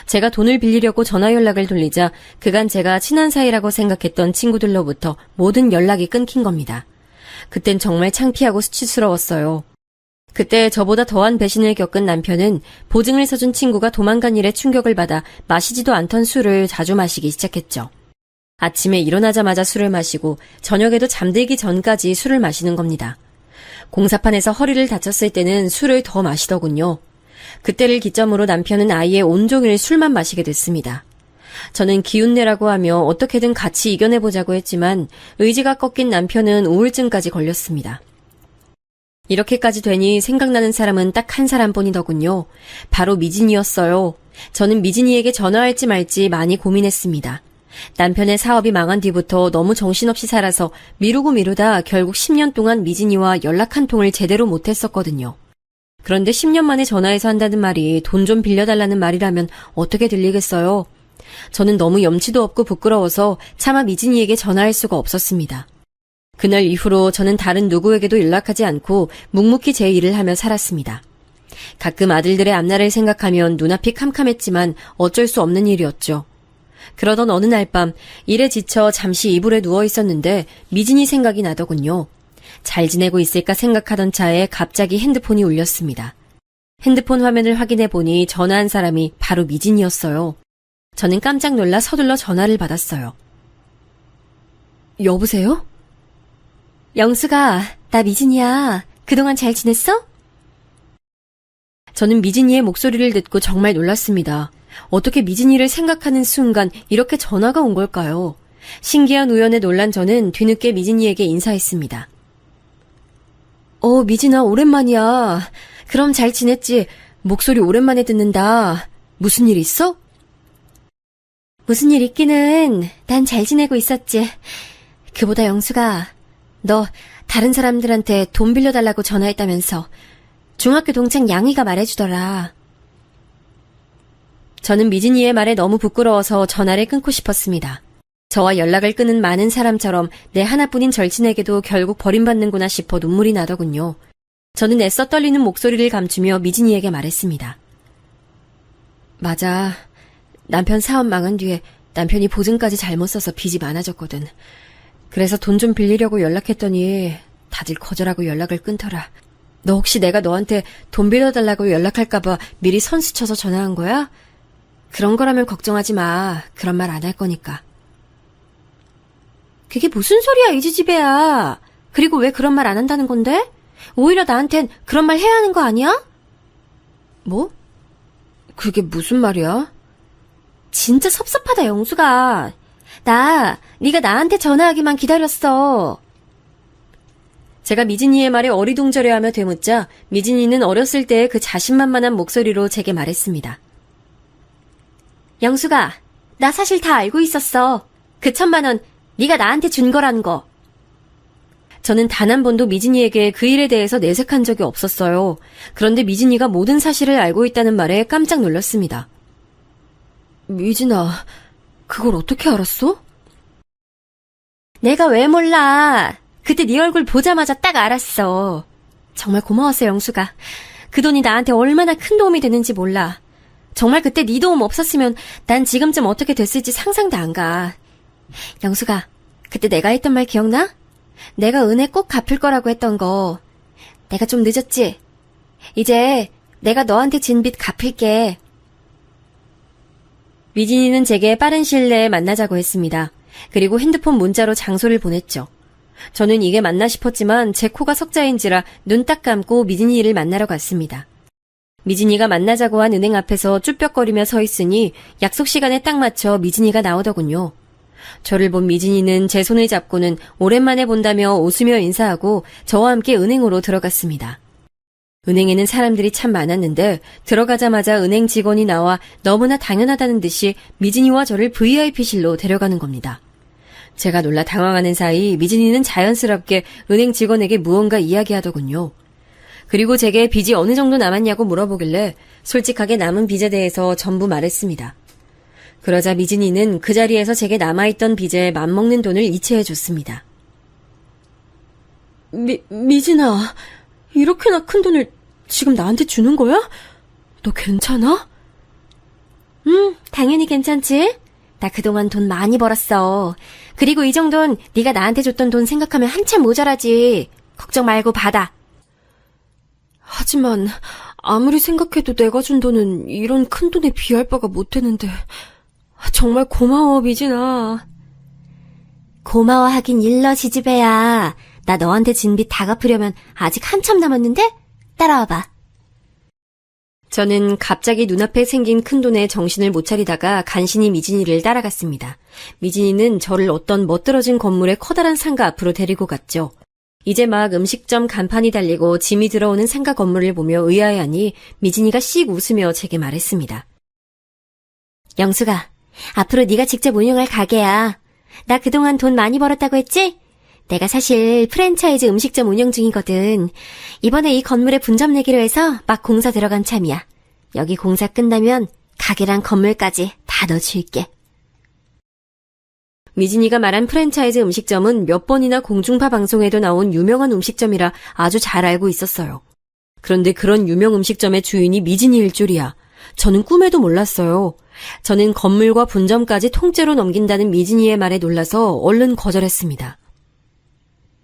제가 돈을 빌리려고 전화 연락을 돌리자 그간 제가 친한 사이라고 생각했던 친구들로부터 모든 연락이 끊긴 겁니다. 그땐 정말 창피하고 수치스러웠어요. 그때 저보다 더한 배신을 겪은 남편은 보증을 서준 친구가 도망간 일에 충격을 받아 마시지도 않던 술을 자주 마시기 시작했죠. 아침에 일어나자마자 술을 마시고 저녁에도 잠들기 전까지 술을 마시는 겁니다. 공사판에서 허리를 다쳤을 때는 술을 더 마시더군요. 그때를 기점으로 남편은 아예 온종일 술만 마시게 됐습니다. 저는 기운내라고 하며 어떻게든 같이 이겨내보자고 했지만 의지가 꺾인 남편은 우울증까지 걸렸습니다. 이렇게까지 되니 생각나는 사람은 딱 한 사람뿐이더군요. 바로 미진이었어요. 저는 미진이에게 전화할지 말지 많이 고민했습니다. 남편의 사업이 망한 뒤부터 너무 정신없이 살아서 미루고 미루다 결국 10년 동안 미진이와 연락 한 통을 제대로 못했었거든요. 그런데 10년 만에 전화해서 한다는 말이 돈 좀 빌려달라는 말이라면 어떻게 들리겠어요? 저는 너무 염치도 없고 부끄러워서 차마 미진이에게 전화할 수가 없었습니다. 그날 이후로 저는 다른 누구에게도 연락하지 않고 묵묵히 제 일을 하며 살았습니다. 가끔 아들들의 앞날을 생각하면 눈앞이 캄캄했지만 어쩔 수 없는 일이었죠. 그러던 어느 날 밤 일에 지쳐 잠시 이불에 누워 있었는데 미진이 생각이 나더군요. 잘 지내고 있을까 생각하던 차에 갑자기 핸드폰이 울렸습니다. 핸드폰 화면을 확인해 보니 전화한 사람이 바로 미진이었어요. 저는 깜짝 놀라 서둘러 전화를 받았어요. 여보세요? 영수가, 나 미진이야. 그동안 잘 지냈어? 저는 미진이의 목소리를 듣고 정말 놀랐습니다. 어떻게 미진이를 생각하는 순간 이렇게 전화가 온 걸까요? 신기한 우연에 놀란 저는 뒤늦게 미진이에게 인사했습니다. 미진아, 오랜만이야. 그럼 잘 지냈지? 목소리 오랜만에 듣는다. 무슨 일 있어? 무슨 일 있기는 난 잘 지내고 있었지. 그보다 영수가, 너 다른 사람들한테 돈 빌려달라고 전화했다면서 중학교 동창 양이가 말해주더라. 저는 미진이의 말에 너무 부끄러워서 전화를 끊고 싶었습니다. 저와 연락을 끊은 많은 사람처럼 내 하나뿐인 절친에게도 결국 버림받는구나 싶어 눈물이 나더군요. 저는 애써 떨리는 목소리를 감추며 미진이에게 말했습니다. 맞아. 남편 사업 망한 뒤에 남편이 보증까지 잘못 써서 빚이 많아졌거든. 그래서 돈 좀 빌리려고 연락했더니 다들 거절하고 연락을 끊더라. 너 혹시 내가 너한테 돈 빌려달라고 연락할까봐 미리 선수 쳐서 전화한 거야? 그런 거라면 걱정하지 마. 그런 말 안 할 거니까. 그게 무슨 소리야, 이 지지배야. 그리고 왜 그런 말 안 한다는 건데? 오히려 나한텐 그런 말 해야 하는 거 아니야? 뭐? 그게 무슨 말이야? 진짜 섭섭하다, 영수가. 네가 나한테 전화하기만 기다렸어. 제가 미진이의 말에 어리둥절해하며 되묻자 미진이는 어렸을 때의 그 자신만만한 목소리로 제게 말했습니다. 영수가, 나 사실 다 알고 있었어. 그 1,000만 원 네가 나한테 준 거란 거. 저는 단 한 번도 미진이에게 그 일에 대해서 내색한 적이 없었어요. 그런데 미진이가 모든 사실을 알고 있다는 말에 깜짝 놀랐습니다. 미진아, 그걸 어떻게 알았어? 내가 왜 몰라. 그때 네 얼굴 보자마자 딱 알았어. 정말 고마웠어, 영수가. 그 돈이 나한테 얼마나 큰 도움이 되는지 몰라. 정말 그때 네 도움 없었으면 난 지금쯤 어떻게 됐을지 상상도 안 가. 영수가, 그때 내가 했던 말 기억나? 내가 은혜 꼭 갚을 거라고 했던 거. 내가 좀 늦었지? 이제 내가 너한테 진 빚 갚을게. 미진이는 제게 빠른 시일 내에 만나자고 했습니다. 그리고 핸드폰 문자로 장소를 보냈죠. 저는 이게 맞나 싶었지만 제 코가 석자인지라 눈 딱 감고 미진이를 만나러 갔습니다. 미진이가 만나자고 한 은행 앞에서 쭈뼛거리며 서 있으니 약속 시간에 딱 맞춰 미진이가 나오더군요. 저를 본 미진이는 제 손을 잡고는 오랜만에 본다며 웃으며 인사하고 저와 함께 은행으로 들어갔습니다. 은행에는 사람들이 참 많았는데 들어가자마자 은행 직원이 나와 너무나 당연하다는 듯이 미진이와 저를 VIP실로 데려가는 겁니다. 제가 놀라 당황하는 사이 미진이는 자연스럽게 은행 직원에게 무언가 이야기하더군요. 그리고 제게 빚이 어느 정도 남았냐고 물어보길래 솔직하게 남은 빚에 대해서 전부 말했습니다. 그러자 미진이는 그 자리에서 제게 남아있던 빚에 맘먹는 돈을 이체해줬습니다. 미진아, 이렇게나 큰 돈을 지금 나한테 주는 거야? 너 괜찮아? 당연히 괜찮지? 나 그동안 돈 많이 벌었어. 그리고 이 정도는 네가 나한테 줬던 돈 생각하면 한참 모자라지. 걱정 말고 받아. 하지만 아무리 생각해도 내가 준 돈은 이런 큰 돈에 비할 바가 못 되는데. 정말 고마워, 미진아. 고마워하긴 일러, 지지배야. 나 너한테 진 빚 다 갚으려면 아직 한참 남았는데? 따라와봐. 저는 갑자기 눈앞에 생긴 큰돈에 정신을 못 차리다가 간신히 미진이를 따라갔습니다. 미진이는 저를 어떤 멋들어진 건물의 커다란 상가 앞으로 데리고 갔죠. 이제 막 음식점 간판이 달리고 짐이 들어오는 상가 건물을 보며 의아해하니 미진이가 씩 웃으며 제게 말했습니다. 영수가, 앞으로 네가 직접 운영할 가게야. 나 그동안 돈 많이 벌었다고 했지? 내가 사실 프랜차이즈 음식점 운영 중이거든. 이번에 이 건물에 분점 내기로 해서 막 공사 들어간 참이야. 여기 공사 끝나면 가게랑 건물까지 다 넣어줄게. 미진이가 말한 프랜차이즈 음식점은 몇 번이나 공중파 방송에도 나온 유명한 음식점이라 아주 잘 알고 있었어요. 그런데 그런 유명 음식점의 주인이 미진이일 줄이야. 저는 꿈에도 몰랐어요. 저는 건물과 분점까지 통째로 넘긴다는 미진이의 말에 놀라서 얼른 거절했습니다.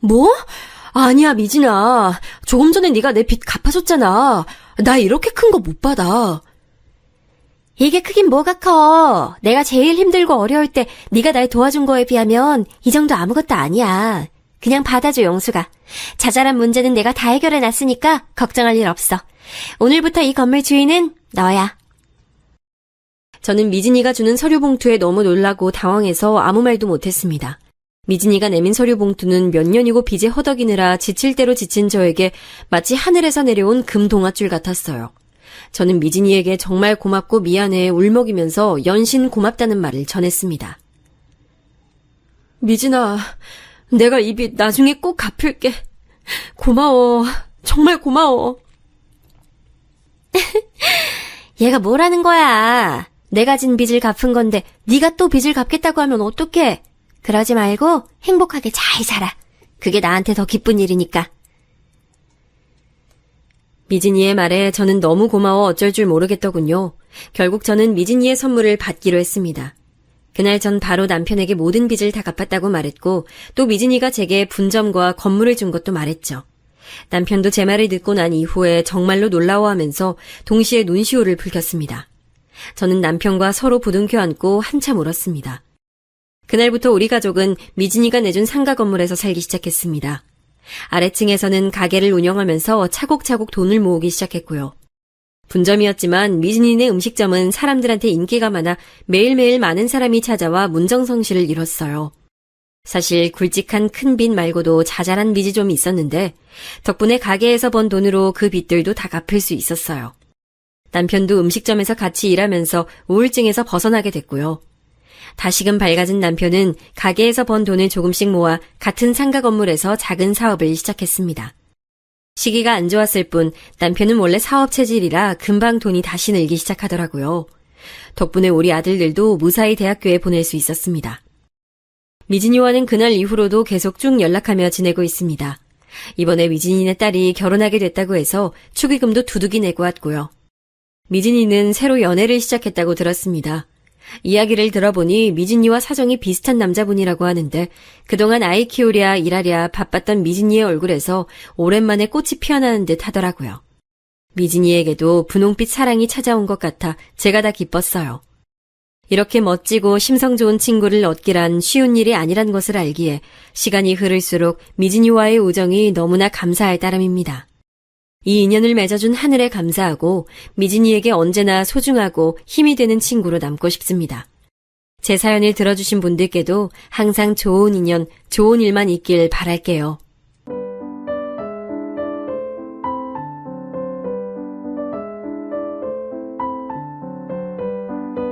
뭐? 아니야, 미진아. 조금 전에 네가 내 빚 갚아줬잖아. 나 이렇게 큰 거 못 받아. 이게 크긴 뭐가 커. 내가 제일 힘들고 어려울 때 네가 날 도와준 거에 비하면 이 정도 아무것도 아니야. 그냥 받아줘, 영수가. 자잘한 문제는 내가 다 해결해놨으니까 걱정할 일 없어. 오늘부터 이 건물 주인은 너야. 저는 미진이가 주는 서류 봉투에 너무 놀라고 당황해서 아무 말도 못했습니다. 미진이가 내민 서류 봉투는 몇 년이고 빚에 허덕이느라 지칠 대로 지친 저에게 마치 하늘에서 내려온 금 동아줄 같았어요. 저는 미진이에게 정말 고맙고 미안해 울먹이면서 연신 고맙다는 말을 전했습니다. 미진아, 내가 이 빚 나중에 꼭 갚을게. 고마워. 정말 고마워. 얘가 뭐라는 거야. 내가 진 빚을 갚은 건데 네가 또 빚을 갚겠다고 하면 어떡해. 그러지 말고 행복하게 잘 살아. 그게 나한테 더 기쁜 일이니까. 미진이의 말에 저는 너무 고마워 어쩔 줄 모르겠더군요. 결국 저는 미진이의 선물을 받기로 했습니다. 그날 전 바로 남편에게 모든 빚을 다 갚았다고 말했고 또 미진이가 제게 분점과 건물을 준 것도 말했죠. 남편도 제 말을 듣고 난 이후에 정말로 놀라워하면서 동시에 눈시울을 붉혔습니다. 저는 남편과 서로 부둥켜 안고 한참 울었습니다. 그날부터 우리 가족은 미진이가 내준 상가 건물에서 살기 시작했습니다. 아래층에서는 가게를 운영하면서 차곡차곡 돈을 모으기 시작했고요. 분점이었지만 미진이네 음식점은 사람들한테 인기가 많아 매일매일 많은 사람이 찾아와 문정성시를 이뤘어요. 사실 굵직한 큰 빚 말고도 자잘한 빚이 좀 있었는데 덕분에 가게에서 번 돈으로 그 빚들도 다 갚을 수 있었어요. 남편도 음식점에서 같이 일하면서 우울증에서 벗어나게 됐고요. 다시금 밝아진 남편은 가게에서 번 돈을 조금씩 모아 같은 상가 건물에서 작은 사업을 시작했습니다. 시기가 안 좋았을 뿐 남편은 원래 사업 체질이라 금방 돈이 다시 늘기 시작하더라고요. 덕분에 우리 아들들도 무사히 대학교에 보낼 수 있었습니다. 미진이와는 그날 이후로도 계속 쭉 연락하며 지내고 있습니다. 이번에 미진이네 딸이 결혼하게 됐다고 해서 축의금도 두둑이 내고 왔고요. 미진이는 새로 연애를 시작했다고 들었습니다. 이야기를 들어보니 미진이와 사정이 비슷한 남자분이라고 하는데 그동안 아이 키우랴 일하랴 바빴던 미진이의 얼굴에서 오랜만에 꽃이 피어나는 듯 하더라고요. 미진이에게도 분홍빛 사랑이 찾아온 것 같아 제가 다 기뻤어요. 이렇게 멋지고 심성 좋은 친구를 얻기란 쉬운 일이 아니란 것을 알기에 시간이 흐를수록 미진이와의 우정이 너무나 감사할 따름입니다. 이 인연을 맺어준 하늘에 감사하고 미진이에게 언제나 소중하고 힘이 되는 친구로 남고 싶습니다. 제 사연을 들어주신 분들께도 항상 좋은 인연, 좋은 일만 있길 바랄게요.